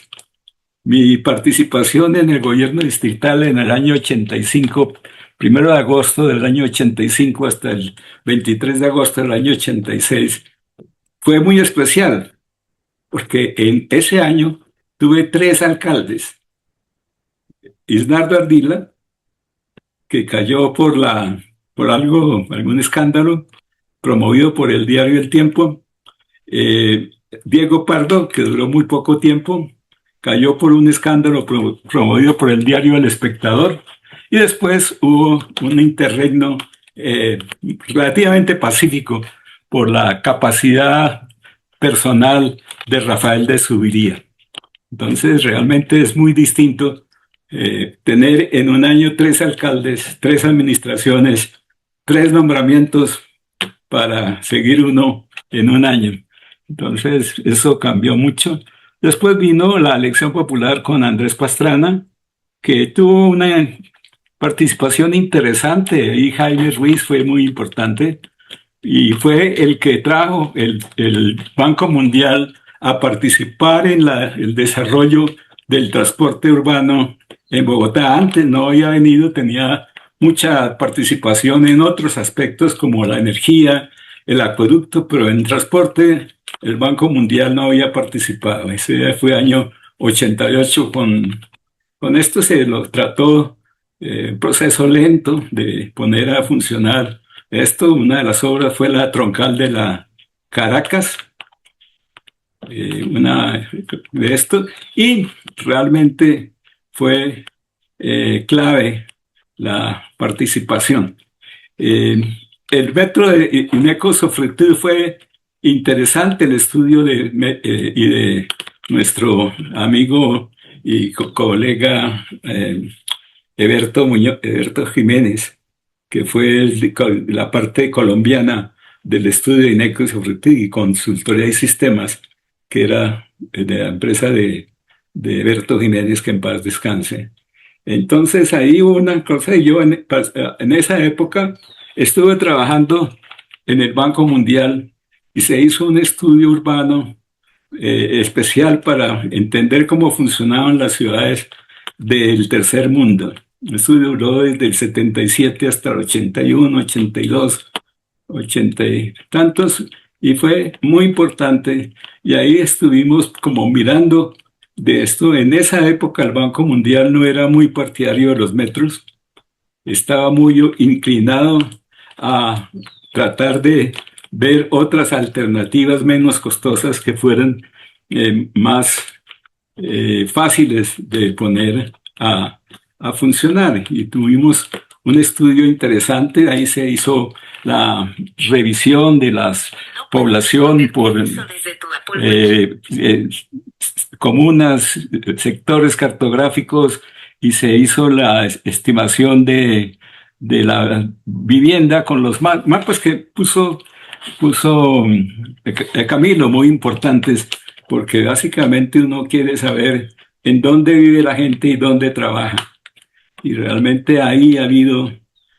Mi participación en el gobierno distrital en el año 85, 1 de agosto del año 85 hasta el 23 de agosto del año 86, fue muy especial, porque en ese año tuve 3 alcaldes. Isnardo Ardila, que cayó por algún escándalo promovido por el diario El Tiempo. Diego Pardo, que duró muy poco tiempo, cayó por un escándalo promovido por el diario El Espectador. Y después hubo un interregno relativamente pacífico por la capacidad personal de Rafael de Zuviría. Entonces, realmente es muy distinto tener en un año 3 alcaldes, 3 administraciones, 3 nombramientos para seguir uno en un año. Entonces, eso cambió mucho. Después vino la elección popular con Andrés Pastrana, que tuvo una participación interesante. Y Jaime Ruiz fue muy importante. y fue el que trajo el Banco Mundial a participar en el desarrollo del transporte urbano en Bogotá. Antes no había venido, tenía mucha participación en otros aspectos como la energía, el acueducto, pero en transporte el Banco Mundial no había participado. Ese fue año 88. Con esto se lo trató, un proceso lento de poner a funcionar esto. Una de las obras fue la troncal de la Caracas, una de esto, y realmente fue clave la participación. Eh, el metro de Ineco Sofretud fue interesante el estudio y de nuestro amigo y colega Eberto Jiménez, que fue la parte colombiana del estudio de Ineco y Sofretud y consultoría y sistemas, que era de la empresa de Eberto Jiménez, que en paz descanse. Entonces ahí hubo una cosa, y yo en esa época estuve trabajando en el Banco Mundial y se hizo un estudio urbano especial para entender cómo funcionaban las ciudades del tercer mundo. El estudio duró desde el 77 hasta el 81, 82, 80 y tantos, y fue muy importante. Y ahí estuvimos como mirando de esto. En esa época el Banco Mundial no era muy partidario de los metros, estaba muy inclinado a tratar de ver otras alternativas menos costosas que fueran más fáciles de poner a funcionar. Y tuvimos un estudio interesante. Ahí se hizo la revisión de la población por comunas, sectores cartográficos, y se hizo la estimación de la vivienda con los mapas que puso Camilo, muy importantes, porque básicamente uno quiere saber en dónde vive la gente y dónde trabaja. Y realmente ahí ha habido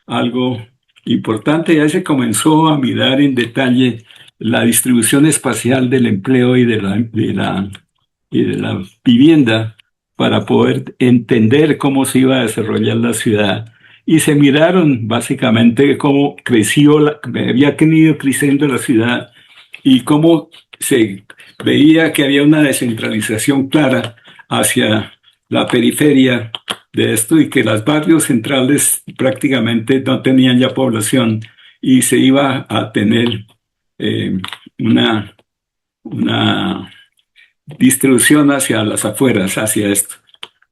algo importante. Ya se comenzó a mirar en detalle la distribución espacial del empleo y de la vivienda para poder entender cómo se iba a desarrollar la ciudad. Y se miraron básicamente cómo había venido creciendo la ciudad y cómo se veía que había una descentralización clara hacia la periferia de esto, y que los barrios centrales prácticamente no tenían ya población y se iba a tener una distribución hacia las afueras, hacia esto.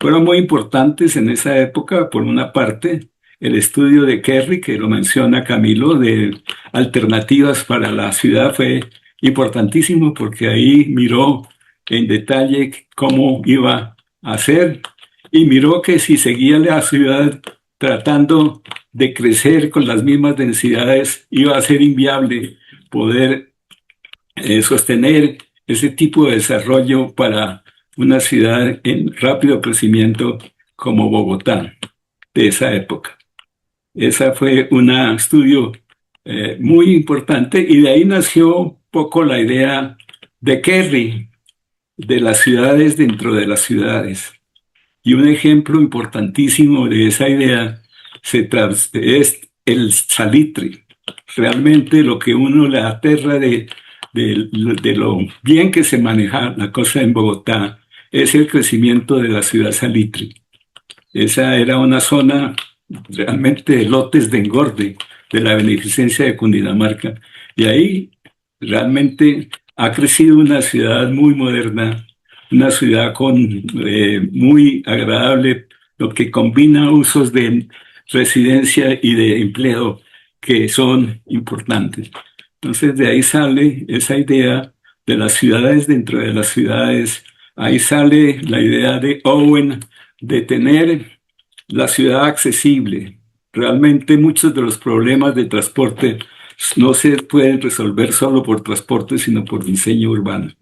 Fueron muy importantes en esa época, por una parte, el estudio de Kerry, que lo menciona Camilo, de alternativas para la ciudad, fue importantísimo porque ahí miró en detalle cómo iba a ser, y miró que si seguía la ciudad tratando de crecer con las mismas densidades, iba a ser inviable poder sostener ese tipo de desarrollo para una ciudad en rápido crecimiento como Bogotá de esa época. Ese fue un estudio muy importante, y de ahí nació un poco la idea de Kerry, de las ciudades dentro de las ciudades. Y un ejemplo importantísimo de esa idea es el salitre. Realmente lo que uno le aterra de lo bien que se maneja la cosa en Bogotá es el crecimiento de la ciudad salitre. Esa era una zona realmente de lotes de engorde de la beneficencia de Cundinamarca. Y ahí realmente ha crecido una ciudad muy moderna, una ciudad muy agradable, lo que combina usos de residencia y de empleo que son importantes. Entonces de ahí sale esa idea de las ciudades dentro de las ciudades. Ahí sale la idea de Owen de tener la ciudad accesible. Realmente muchos de los problemas de transporte no se pueden resolver solo por transporte, sino por diseño urbano.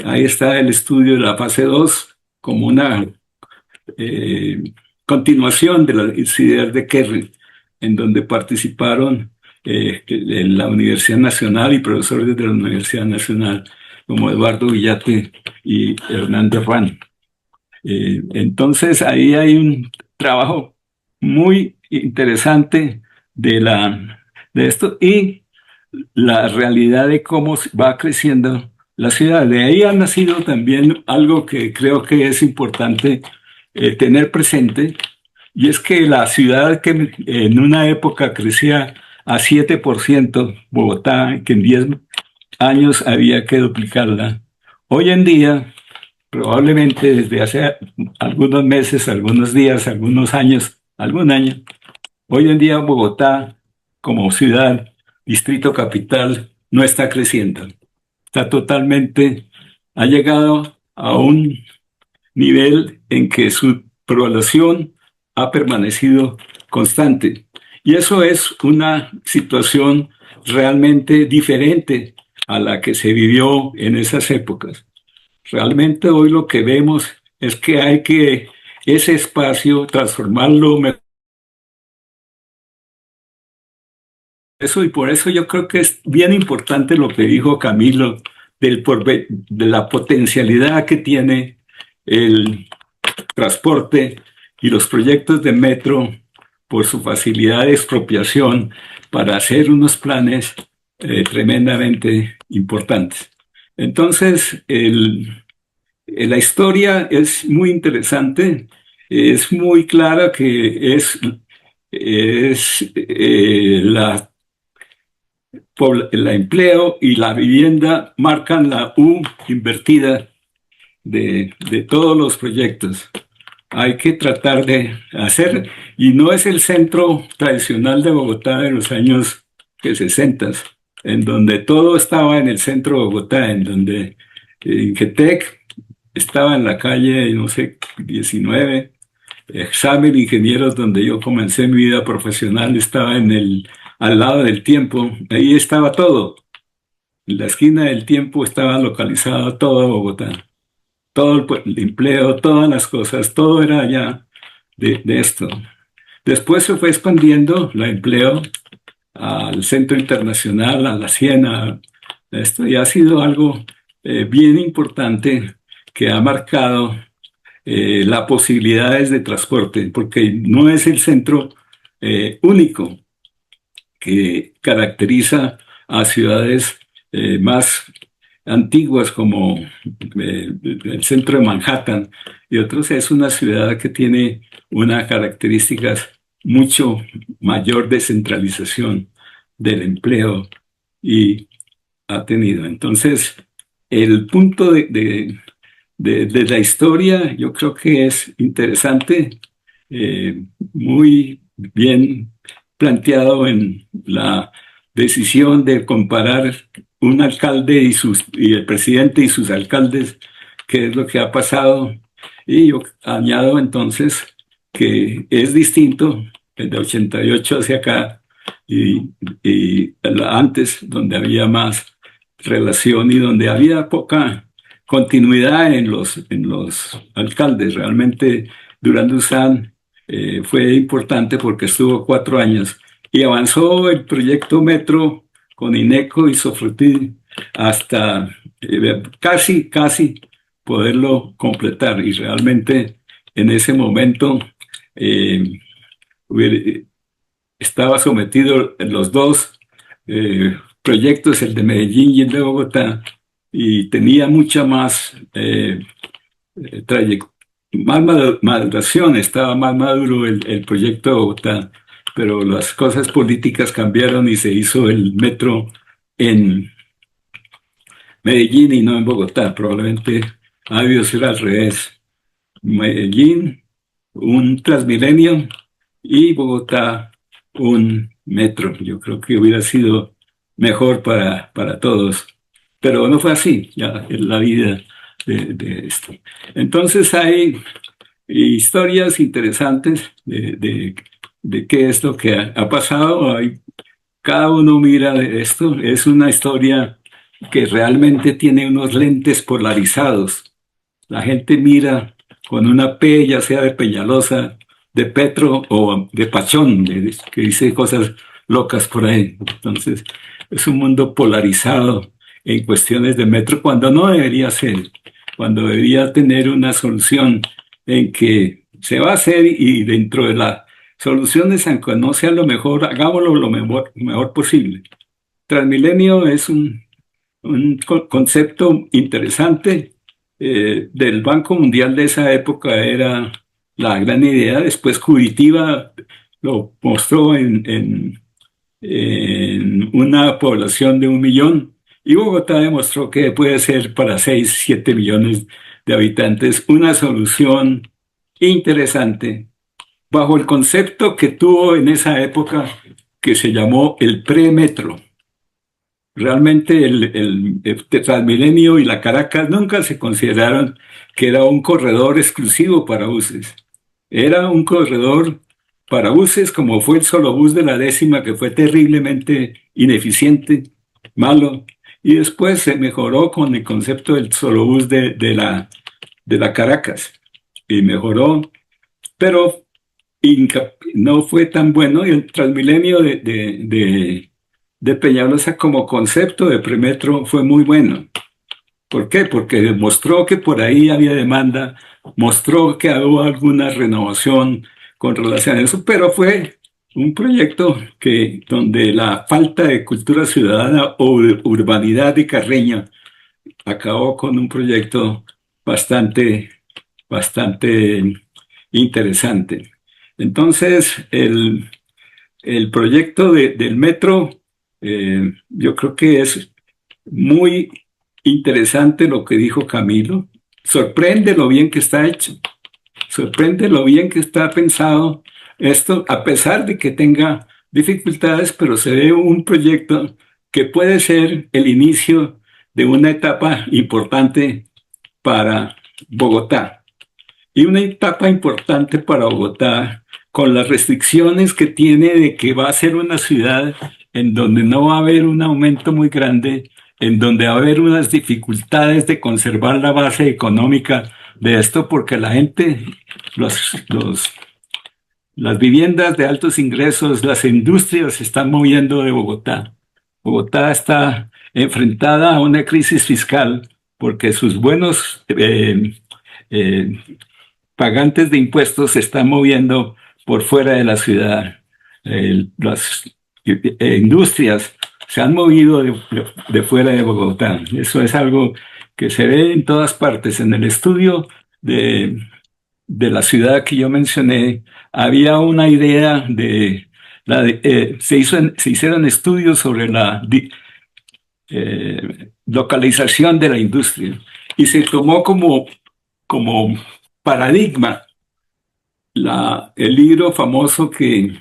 Ahí está el estudio de la fase 2 como una continuación de las ideas de Kerry, en donde participaron de la Universidad Nacional y profesores de la Universidad Nacional, como Eduardo Villate y Hernández Juan. Entonces, ahí hay un trabajo muy interesante de esto y la realidad de cómo va creciendo la ciudad. De ahí ha nacido también algo que creo que es importante tener presente, y es que la ciudad que en una época crecía a 7%, Bogotá, que en 10 años había que duplicarla, hoy en día, probablemente desde hace algunos meses, algunos días, algunos años, algún año, hoy en día Bogotá como ciudad, distrito capital, no está creciendo. Está totalmente, ha llegado a un nivel en que su población ha permanecido constante. Y eso es una situación realmente diferente a la que se vivió en esas épocas. Realmente hoy lo que vemos es que hay que ese espacio transformarlo. Eso, y por eso yo creo que es bien importante lo que dijo Camilo de la potencialidad que tiene el transporte y los proyectos de metro por su facilidad de expropiación para hacer unos planes tremendamente importantes. Entonces, la historia es muy interesante, es muy clara que el empleo y la vivienda marcan la U invertida de todos los proyectos. Hay que tratar de hacer, y no es el centro tradicional de Bogotá de los años 60, en donde todo estaba en el centro de Bogotá, en donde Ingetec estaba en la calle, no sé, 19, Examen Ingenieros, donde yo comencé mi vida profesional, estaba al lado del Tiempo, ahí estaba todo. En la esquina del Tiempo estaba localizado todo Bogotá. Todo el empleo, todas las cosas, todo era allá de esto. Después se fue expandiendo el empleo al Centro Internacional, a la Siena. Esto ya ha sido algo bien importante que ha marcado las posibilidades de transporte, porque no es el centro único que caracteriza a ciudades más antiguas como el centro de Manhattan y otros. Es una ciudad que tiene unas características mucho mayor descentralización del empleo y ha tenido. Entonces, el punto de la historia yo creo que es interesante, muy bien planteado en la decisión de comparar un alcalde y el presidente y sus alcaldes, qué es lo que ha pasado. Y yo añado entonces que es distinto el de 88 hacia acá y antes, donde había más relación y donde había poca continuidad en los alcaldes. Realmente Durán Dussán fue importante porque estuvo 4 años y avanzó el proyecto Metro con INECO y Sofruti hasta casi poderlo completar. Y realmente en ese momento estaba sometido en los dos proyectos, el de Medellín y el de Bogotá, y tenía mucha más maduración, estaba más maduro el proyecto de Bogotá, pero las cosas políticas cambiaron y se hizo el metro en Medellín y no en Bogotá. Probablemente ha debido ser al revés. Medellín, un Transmilenio, y Bogotá, un metro. Yo creo que hubiera sido mejor para todos, pero no fue así, ya es la vida de esto. Entonces hay historias interesantes de qué es lo que ha pasado. Cada uno mira de esto, es una historia que realmente tiene unos lentes polarizados. La gente mira con una P, ya sea de Peñalosa, de Petro o de Pachón, que dice cosas locas por ahí. Entonces, es un mundo polarizado en cuestiones de metro cuando no debería ser, cuando debería tener una solución en que se va a hacer y dentro de las soluciones, aunque no sea lo mejor, hagámoslo lo mejor posible. Transmilenio es un concepto interesante. Del Banco Mundial de esa época era la gran idea. Después Curitiba lo mostró en una población de 1 millón y Bogotá demostró que puede ser para 6, 7 millones de habitantes una solución interesante bajo el concepto que tuvo en esa época que se llamó el premetro. Realmente el Transmilenio y la Caracas nunca se consideraron que era un corredor exclusivo para buses. Era un corredor para buses como fue el solo bus de la décima, que fue terriblemente ineficiente, malo, y después se mejoró con el concepto del solo bus de la Caracas, y mejoró, pero no fue tan bueno, y el Transmilenio de Peñalosa como concepto de premetro fue muy bueno. ¿Por qué? Porque demostró que por ahí había demanda, mostró que hubo alguna renovación con relación a eso, pero fue un proyecto donde la falta de cultura ciudadana o de urbanidad de Carreño acabó con un proyecto bastante interesante. Entonces, el proyecto del metro, yo creo que es muy interesante lo que dijo Camilo. Sorprende lo bien que está hecho, sorprende lo bien que está pensado esto, a pesar de que tenga dificultades, pero se ve un proyecto que puede ser el inicio de una etapa importante para Bogotá. Y una etapa importante para Bogotá con las restricciones que tiene de que va a ser una ciudad en donde no va a haber un aumento muy grande, en donde va a haber unas dificultades de conservar la base económica de esto, porque la gente, las viviendas de altos ingresos, las industrias se están moviendo de Bogotá. Bogotá está enfrentada a una crisis fiscal porque sus buenos pagantes de impuestos se están moviendo por fuera de la ciudad. Las industrias se han movido de fuera de Bogotá. Eso es algo que se ve en todas partes. En el estudio de la ciudad que yo mencioné, había una idea se hicieron estudios sobre la localización de la industria y se tomó como paradigma el libro famoso que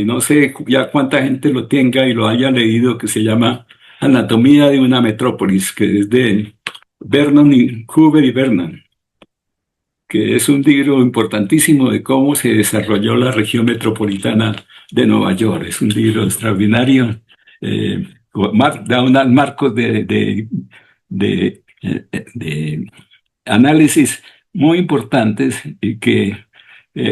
no sé ya cuánta gente lo tenga y lo haya leído, que se llama Anatomía de una Metrópolis, que es de Hoover y Vernon, que es un libro importantísimo de cómo se desarrolló la región metropolitana de Nueva York. Es un libro extraordinario, da unos marcos de análisis muy importantes y que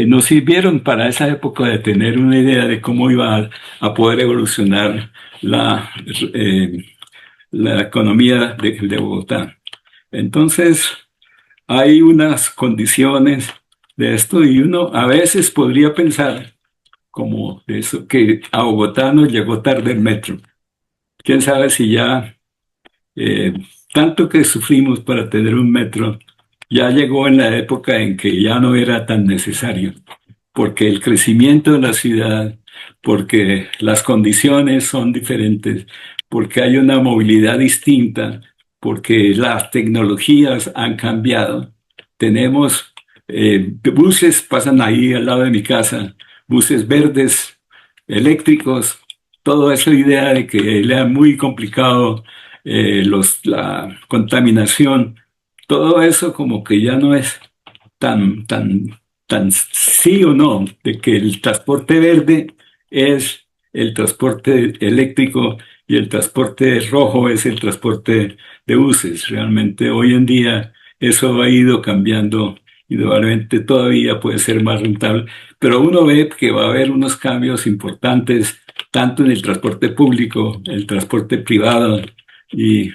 nos sirvieron para esa época de tener una idea de cómo iba a poder evolucionar la economía de Bogotá. Entonces, hay unas condiciones de esto y uno a veces podría pensar como eso, que a Bogotá nos llegó tarde el metro. Quién sabe si ya tanto que sufrimos para tener un metro, ya llegó en la época en que ya no era tan necesario, porque el crecimiento de la ciudad, porque las condiciones son diferentes, porque hay una movilidad distinta, porque las tecnologías han cambiado. Tenemos buses, pasan ahí al lado de mi casa, buses verdes, eléctricos, toda esa idea de que era muy complicado la contaminación, todo eso como que ya no es tan sí o no, de que el transporte verde es el transporte eléctrico y el transporte rojo es el transporte de buses. Realmente hoy en día eso ha ido cambiando, indudablemente todavía puede ser más rentable, pero uno ve que va a haber unos cambios importantes tanto en el transporte público, el transporte privado y,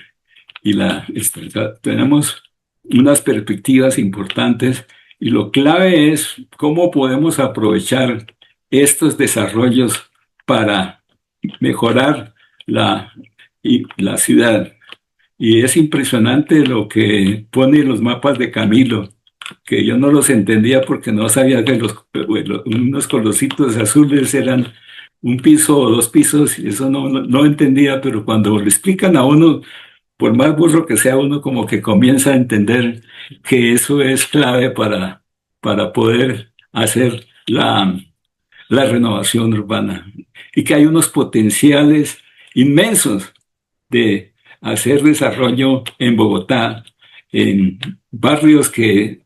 tenemos unas perspectivas importantes y lo clave es cómo podemos aprovechar estos desarrollos para mejorar la ciudad. Y es impresionante lo que pone los mapas de Camilo, que yo no los entendía porque no sabía que unos colorcitos azules eran un piso o dos pisos, y eso no entendía, pero cuando lo explican a uno, por más burro que sea uno, como que comienza a entender que eso es clave para poder hacer la renovación urbana y que hay unos potenciales inmensos de hacer desarrollo en Bogotá, en barrios que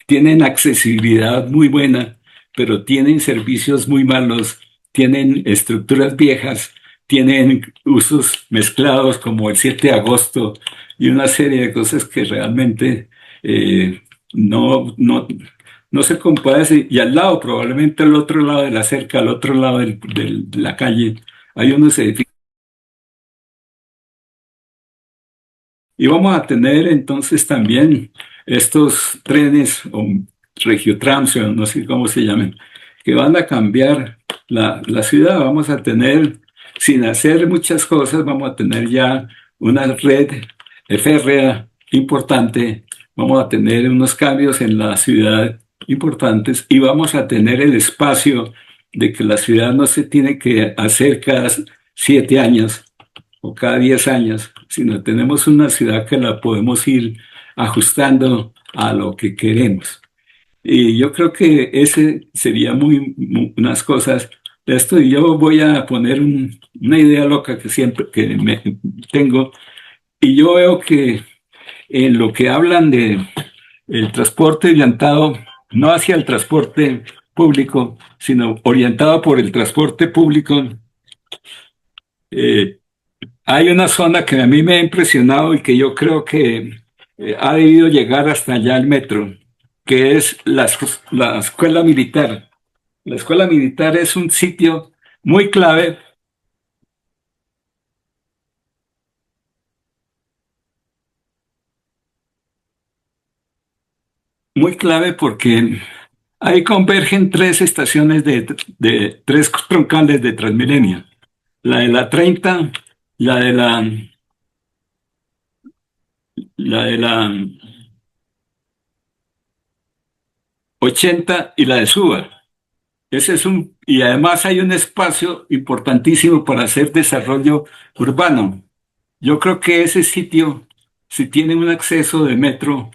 tienen accesibilidad muy buena, pero tienen servicios muy malos, tienen estructuras viejas, tienen usos mezclados como el 7 de agosto y una serie de cosas que realmente no, no, no se compadece. Y al lado, probablemente al otro lado de la cerca, al otro lado de la calle, hay unos edificios. Y vamos a tener entonces también estos trenes o regiotrams, o no sé cómo se llaman, que van a cambiar la ciudad. Vamos a tener, sin hacer muchas cosas, vamos a tener ya una red férrea importante, vamos a tener unos cambios en la ciudad importantes y vamos a tener el espacio de que la ciudad no se tiene que hacer cada 7 años o cada 10 años, sino tenemos una ciudad que la podemos ir ajustando a lo que queremos. Y yo creo que ese sería unas cosas de esto. Y yo voy a poner una idea loca que siempre tengo. Y yo veo que en lo que hablan de el transporte orientado, no hacia el transporte público, sino orientado por el transporte público, hay una zona que a mí me ha impresionado y que yo creo que ha debido llegar hasta allá el metro, que es la escuela militar. La escuela militar es un sitio muy clave, muy clave porque ahí convergen 3 estaciones de 3 troncales de Transmilenio. La de la 30, la de la 80 y la de Suba. Y además hay un espacio importantísimo para hacer desarrollo urbano. Yo creo que ese sitio, si tiene un acceso de metro,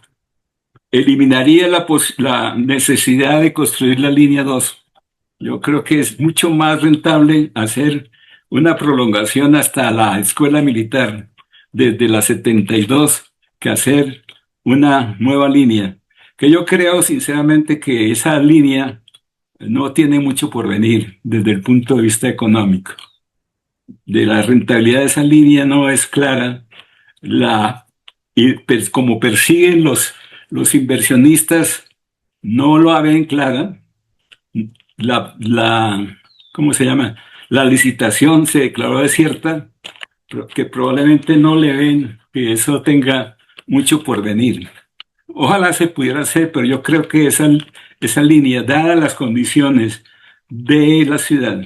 eliminaría la necesidad de construir la línea 2. Yo creo que es mucho más rentable hacer una prolongación hasta la escuela militar desde la 72 que hacer una nueva línea. Que yo creo sinceramente que esa línea no tiene mucho por venir desde el punto de vista económico. De la rentabilidad de esa línea no es clara. Como persiguen los inversionistas, no lo ven clara. ¿Cómo se llama? La licitación se declaró desierta, que probablemente no le ven que eso tenga mucho por venir. Ojalá se pudiera hacer, pero yo creo que esa línea, dadas las condiciones de la ciudad,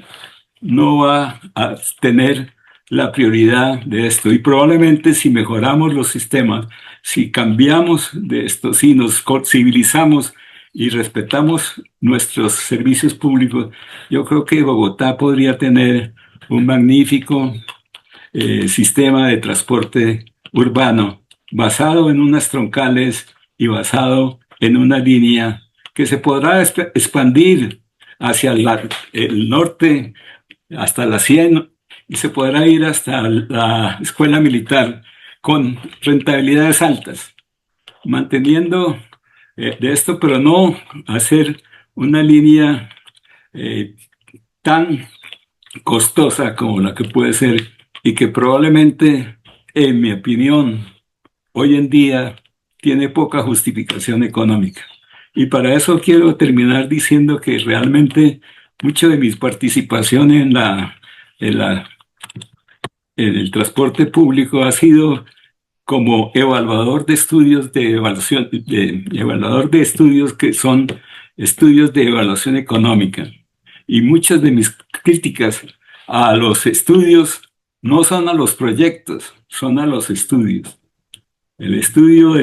no va a tener la prioridad de esto. Y probablemente si mejoramos los sistemas, si cambiamos de esto, si nos civilizamos y respetamos nuestros servicios públicos, yo creo que Bogotá podría tener un magnífico sistema de transporte urbano basado en unas troncales y basado en una línea que se podrá expandir hacia el norte hasta la 100 y se podrá ir hasta la escuela militar con rentabilidades altas, manteniendo de esto, pero no hacer una línea tan costosa como la que puede ser y que probablemente, en mi opinión, hoy en día tiene poca justificación económica. Y para eso quiero terminar diciendo que realmente mucho de mi participación en la en en el transporte público ha sido como evaluador de estudios de evaluación, evaluador de estudios que son estudios de evaluación económica. Y muchas de mis críticas a los estudios no son a los proyectos, son a los estudios. El estudio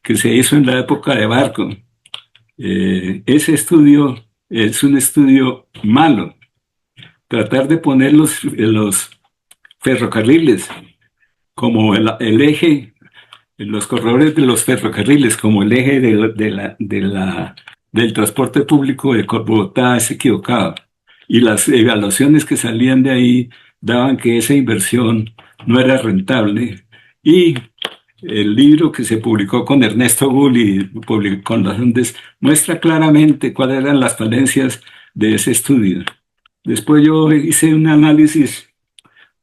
que se hizo en la época de Barco, ese estudio es un estudio malo. Tratar de poner los ferrocarriles como el eje, los corredores de los ferrocarriles como el eje del transporte público de Bogotá es equivocado. Y las evaluaciones que salían de ahí daban que esa inversión no era rentable. Y el libro que se publicó con Ernesto Gull y con las Andes muestra claramente cuáles eran las falencias de ese estudio. Después yo hice un análisis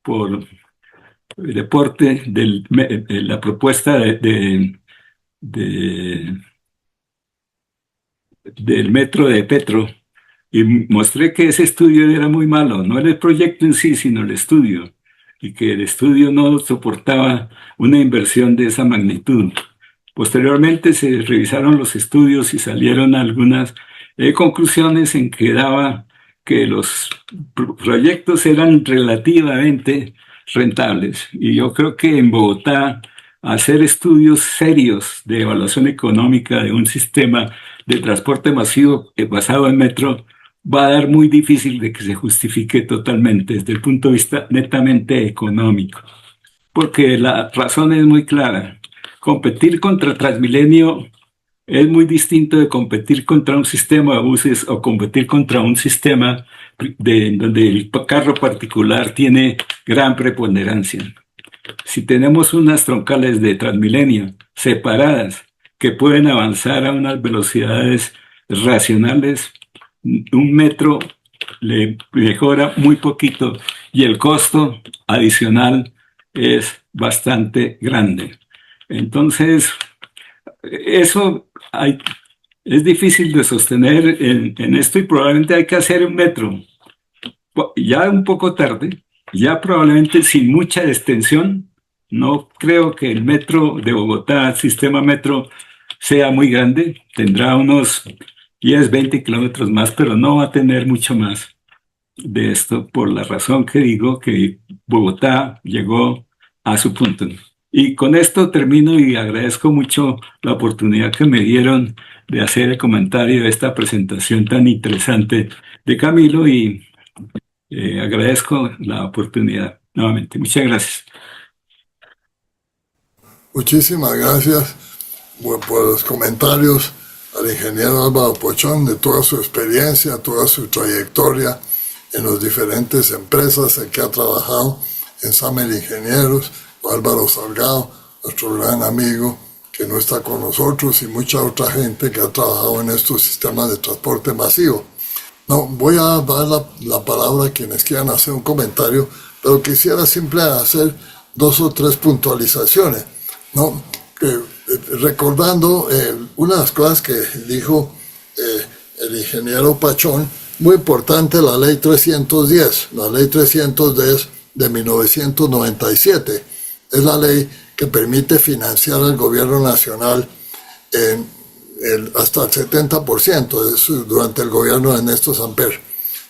por reporte de la propuesta del metro de Petro y mostré que ese estudio era muy malo, no era el proyecto en sí, sino el estudio, y que el estudio no soportaba una inversión de esa magnitud. Posteriormente se revisaron los estudios y salieron algunas conclusiones en que daba que los proyectos eran relativamente rentables. Y yo creo que en Bogotá hacer estudios serios de evaluación económica de un sistema de transporte masivo basado en metro va a dar muy difícil de que se justifique totalmente desde el punto de vista netamente económico. Porque la razón es muy clara. Competir contra Transmilenio es muy distinto de competir contra un sistema de buses o competir contra un sistema donde el carro particular tiene gran preponderancia. Si tenemos unas troncales de Transmilenio separadas que pueden avanzar a unas velocidades racionales, un metro le mejora muy poquito y el costo adicional es bastante grande. Entonces, eso es difícil de sostener en esto y probablemente hay que hacer un metro. Ya un poco tarde, ya probablemente sin mucha extensión. No creo que el metro de Bogotá, el sistema metro, sea muy grande. Tendrá unos 10, 20 kilómetros más, pero no va a tener mucho más de esto por la razón que digo que Bogotá llegó a su punto. Y con esto termino y agradezco mucho la oportunidad que me dieron de hacer el comentario de esta presentación tan interesante de Camilo y agradezco la oportunidad nuevamente. Muchas gracias. Muchísimas gracias por los comentarios al ingeniero Álvaro Pochón de toda su experiencia, toda su trayectoria en las diferentes empresas en que ha trabajado, en Samer Ingenieros, Álvaro Salgado, nuestro gran amigo que no está con nosotros y mucha otra gente que ha trabajado en estos sistemas de transporte masivo. No, voy a dar la palabra a quienes quieran hacer un comentario, pero quisiera simplemente hacer 2 o 3 puntualizaciones, ¿no? Recordando una de las cosas que dijo el ingeniero Pachón, muy importante la ley 310, la ley 310 de 1997, es la ley que permite financiar al gobierno nacional hasta el 70% durante el gobierno de Ernesto Samper.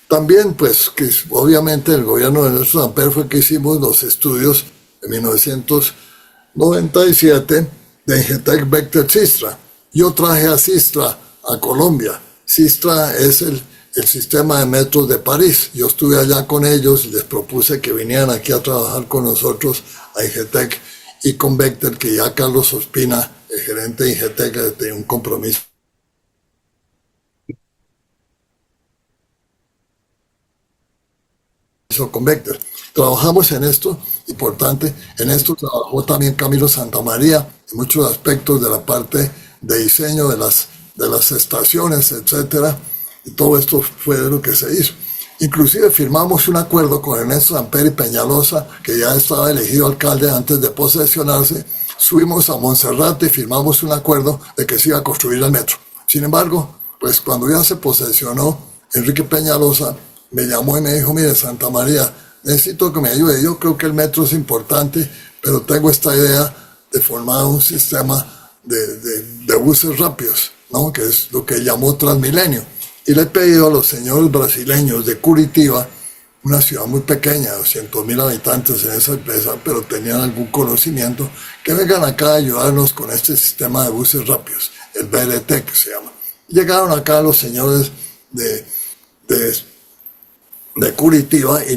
También, pues, que obviamente el gobierno de Ernesto Samper fue que hicimos los estudios en 1997 de Ingetec Bechtel Systra. Yo traje a Systra a Colombia. Systra es el sistema de metros de París. Yo estuve allá con ellos y les propuse que vinieran aquí a trabajar con nosotros a Ingetec y con Bechtel, que ya Carlos Ospina, el gerente de Ingetec, tenía un compromiso con Bechtel. Trabajamos en esto, importante, en esto trabajó también Camilo Santamaría en muchos aspectos de la parte de diseño de las estaciones, etcétera, y todo esto fue lo que se hizo. Inclusive firmamos un acuerdo con Ernesto Samper y Peñalosa, que ya estaba elegido alcalde antes de posesionarse. Subimos a Monserrate y firmamos un acuerdo de que se iba a construir el metro. Sin embargo, pues cuando ya se posesionó Enrique Peñalosa, me llamó y me dijo, mire, Santa María, necesito que me ayude. Yo creo que el metro es importante, pero tengo esta idea de formar un sistema de buses rápidos, ¿no? Que es lo que llamó Transmilenio. Y le he pedido a los señores brasileños de Curitiba, una ciudad muy pequeña, 200.000 habitantes en esa empresa, pero tenían algún conocimiento, que vengan acá a ayudarnos con este sistema de buses rápidos, el BRT que se llama. Llegaron acá los señores de, de, de Curitiba y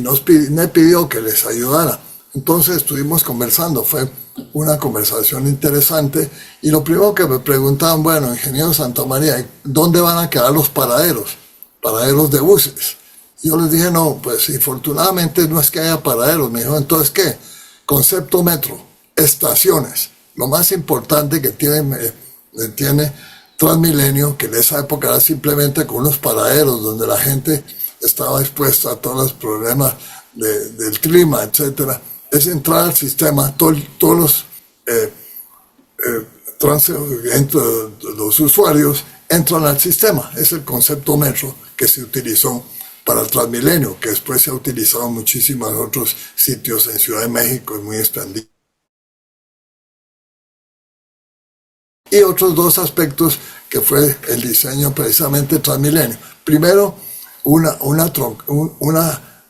me pidió que les ayudara. Entonces estuvimos conversando, fue una conversación interesante y lo primero que me preguntaban, bueno, ingeniero Santa María, ¿dónde van a quedar los paraderos? Paraderos de buses. Yo les dije, no, pues infortunadamente no es que haya paraderos. Me dijo, entonces, ¿qué? Concepto metro, estaciones. Lo más importante que tiene Transmilenio, que en esa época era simplemente con unos paraderos donde la gente estaba expuesta a todos los problemas del clima, etcétera, es entrar al sistema, todos los los usuarios entran al sistema. Es el concepto metro que se utilizó para el Transmilenio, que después se ha utilizado en muchísimos otros sitios en Ciudad de México, es muy extendido. Y otros dos aspectos que fue el diseño precisamente Transmilenio. Primero, una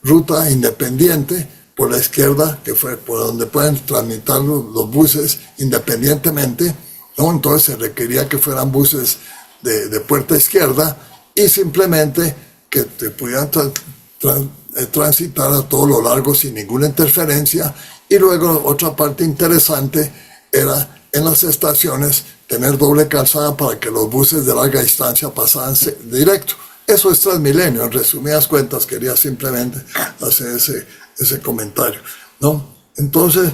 ruta independiente por la izquierda, que fue por donde pueden tramitar los buses independientemente, ¿no? Entonces se requería que fueran buses de puerta izquierda y simplemente que te pudieran transitar a todo lo largo sin ninguna interferencia. Y luego otra parte interesante era en las estaciones tener doble calzada para que los buses de larga distancia pasaran directo. Eso es Transmilenio. En resumidas cuentas quería simplemente hacer ese comentario, ¿no? Entonces,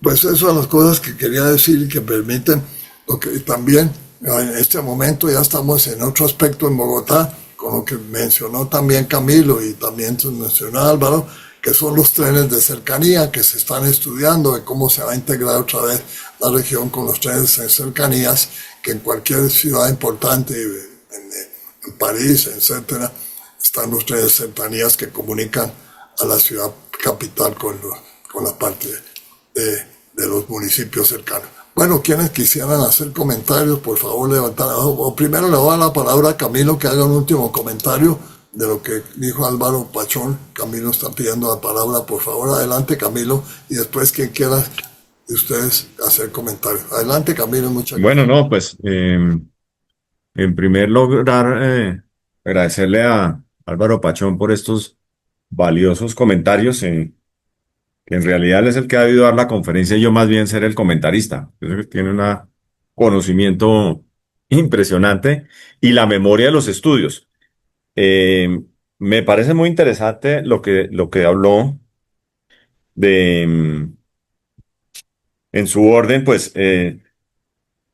pues esas son las cosas que quería decir y que permiten lo que también en este momento ya estamos en otro aspecto en Bogotá, con lo que mencionó también Camilo y también mencionó Álvaro, que son los trenes de cercanía que se están estudiando, de cómo se va a integrar otra vez la región con los trenes de cercanías, que en cualquier ciudad importante, en París, etcétera, están los trenes de cercanías que comunican a la ciudad capital con la parte de los municipios cercanos. Bueno, quienes quisieran hacer comentarios, por favor, levantar. O primero le voy a dar la palabra a Camilo que haga un último comentario de lo que dijo Álvaro Pachón. Camilo está pidiendo la palabra, por favor, adelante Camilo, y después quien quiera de ustedes hacer comentarios. Adelante Camilo, muchas gracias. Bueno, no, pues en primer lugar, agradecerle a Álvaro Pachón por estos valiosos comentarios, que en realidad él es el que ha debido dar la conferencia y yo más bien ser el comentarista. Creo que tiene un conocimiento impresionante y la memoria de los estudios. Me parece muy interesante lo que habló de, en su orden, pues,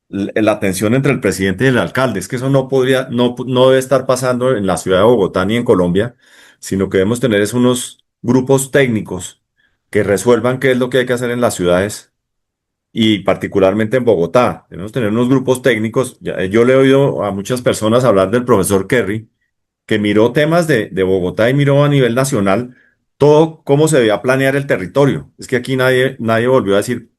la tensión entre el presidente y el alcalde. Es que eso no debe estar pasando en la ciudad de Bogotá ni en Colombia, sino que debemos tener unos grupos técnicos que resuelvan qué es lo que hay que hacer en las ciudades y particularmente en Bogotá. Debemos tener unos grupos técnicos. Yo le he oído a muchas personas hablar del profesor Kerry, que miró temas de Bogotá y miró a nivel nacional todo cómo se debía planear el territorio. Es que aquí nadie volvió a decir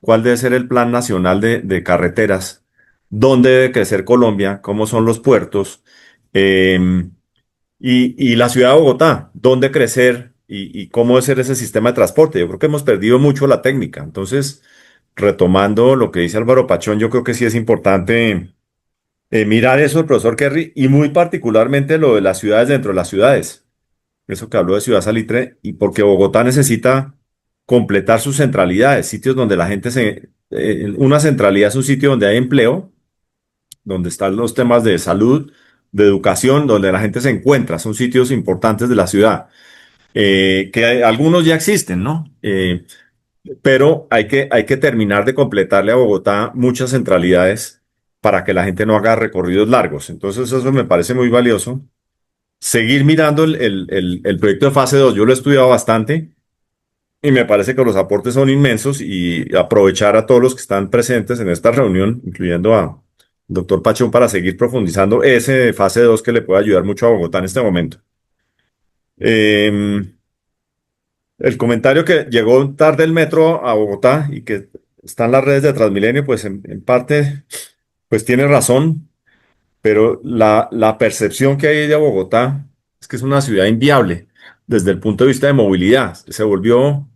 cuál debe ser el plan nacional de carreteras, dónde debe crecer Colombia, cómo son los puertos, eh, y la ciudad de Bogotá, dónde crecer y cómo debe ser ese sistema de transporte. Yo creo que hemos perdido mucho la técnica. Entonces, retomando lo que dice Álvaro Pachón, yo creo que sí es importante mirar eso del profesor Kerry y muy particularmente lo de las ciudades dentro de las ciudades. Eso que habló de Ciudad Salitre y porque Bogotá necesita completar sus centralidades, sitios donde la gente una centralidad es un sitio donde hay empleo, donde están los temas de salud, de educación, donde la gente se encuentra, son sitios importantes de la ciudad, algunos ya existen, ¿no? Pero hay que terminar de completarle a Bogotá muchas centralidades para que la gente no haga recorridos largos. Entonces eso me parece muy valioso. Seguir mirando el proyecto de fase 2. Yo lo he estudiado bastante y me parece que los aportes son inmensos y aprovechar a todos los que están presentes en esta reunión, incluyendo a doctor Pachón, para seguir profundizando ese de fase 2 que le puede ayudar mucho a Bogotá en este momento. Eh, el comentario que llegó tarde el metro a Bogotá y que está en las redes de Transmilenio, pues en parte, pues tiene razón, pero la percepción que hay de Bogotá es que es una ciudad inviable desde el punto de vista de movilidad. Se volvió,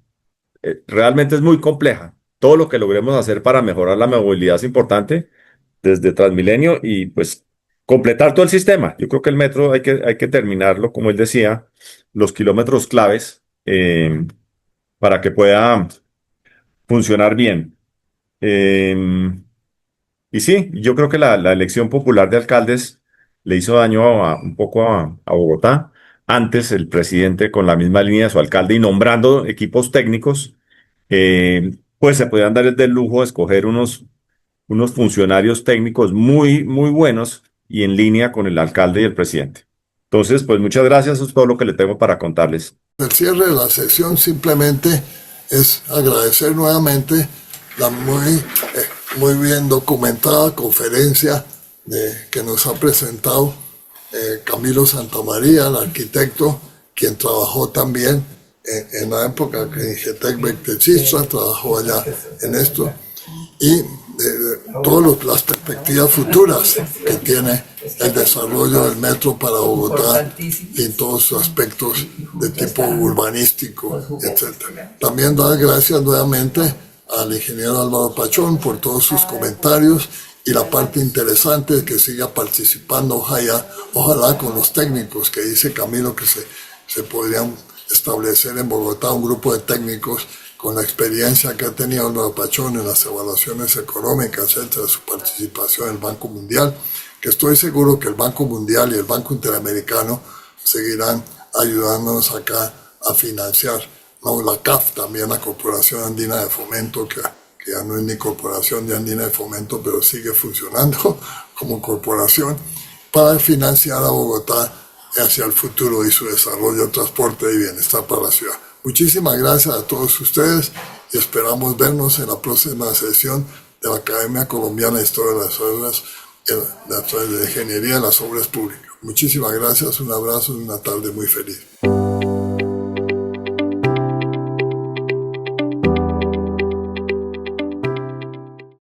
realmente es muy compleja. Todo lo que logremos hacer para mejorar la movilidad es importante desde Transmilenio y pues completar todo el sistema. Yo creo que el metro hay que terminarlo, como él decía, los kilómetros claves para que pueda funcionar bien. Eh, y sí, yo creo que la elección popular de alcaldes le hizo daño un poco a Bogotá. Antes el presidente con la misma línea de su alcalde y nombrando equipos técnicos, pues se podían dar el lujo de escoger unos funcionarios técnicos muy, muy buenos y en línea con el alcalde y el presidente. Entonces, pues muchas gracias, eso es todo lo que le tengo para contarles. El cierre de la sesión simplemente es agradecer nuevamente la muy bien documentada conferencia que nos ha presentado Camilo Santamaría, el arquitecto, quien trabajó también en la época que Ingetec Bectechistra trabajó allá en esto, y todas las perspectivas futuras que tiene el desarrollo del metro para Bogotá y en todos sus aspectos de tipo urbanístico, etc. También dar gracias nuevamente al ingeniero Álvaro Pachón por todos sus comentarios y la parte interesante es que siga participando, ojalá con los técnicos que dice Camilo que se podrían establecer en Bogotá un grupo de técnicos con la experiencia que ha tenido Álvaro Pachón en las evaluaciones económicas, etcétera, su participación en el Banco Mundial, que estoy seguro que el Banco Mundial y el Banco Interamericano seguirán ayudándonos acá a financiar. No, la CAF también, la Corporación Andina de Fomento, que ya no es ni Corporación de Andina de Fomento, pero sigue funcionando como corporación, para financiar a Bogotá hacia el futuro y su desarrollo, transporte y bienestar para la ciudad. Muchísimas gracias a todos ustedes y esperamos vernos en la próxima sesión de la Academia Colombiana de Historia de las Obras, de Ingeniería de las Obras Públicas. Muchísimas gracias, un abrazo y una tarde muy feliz.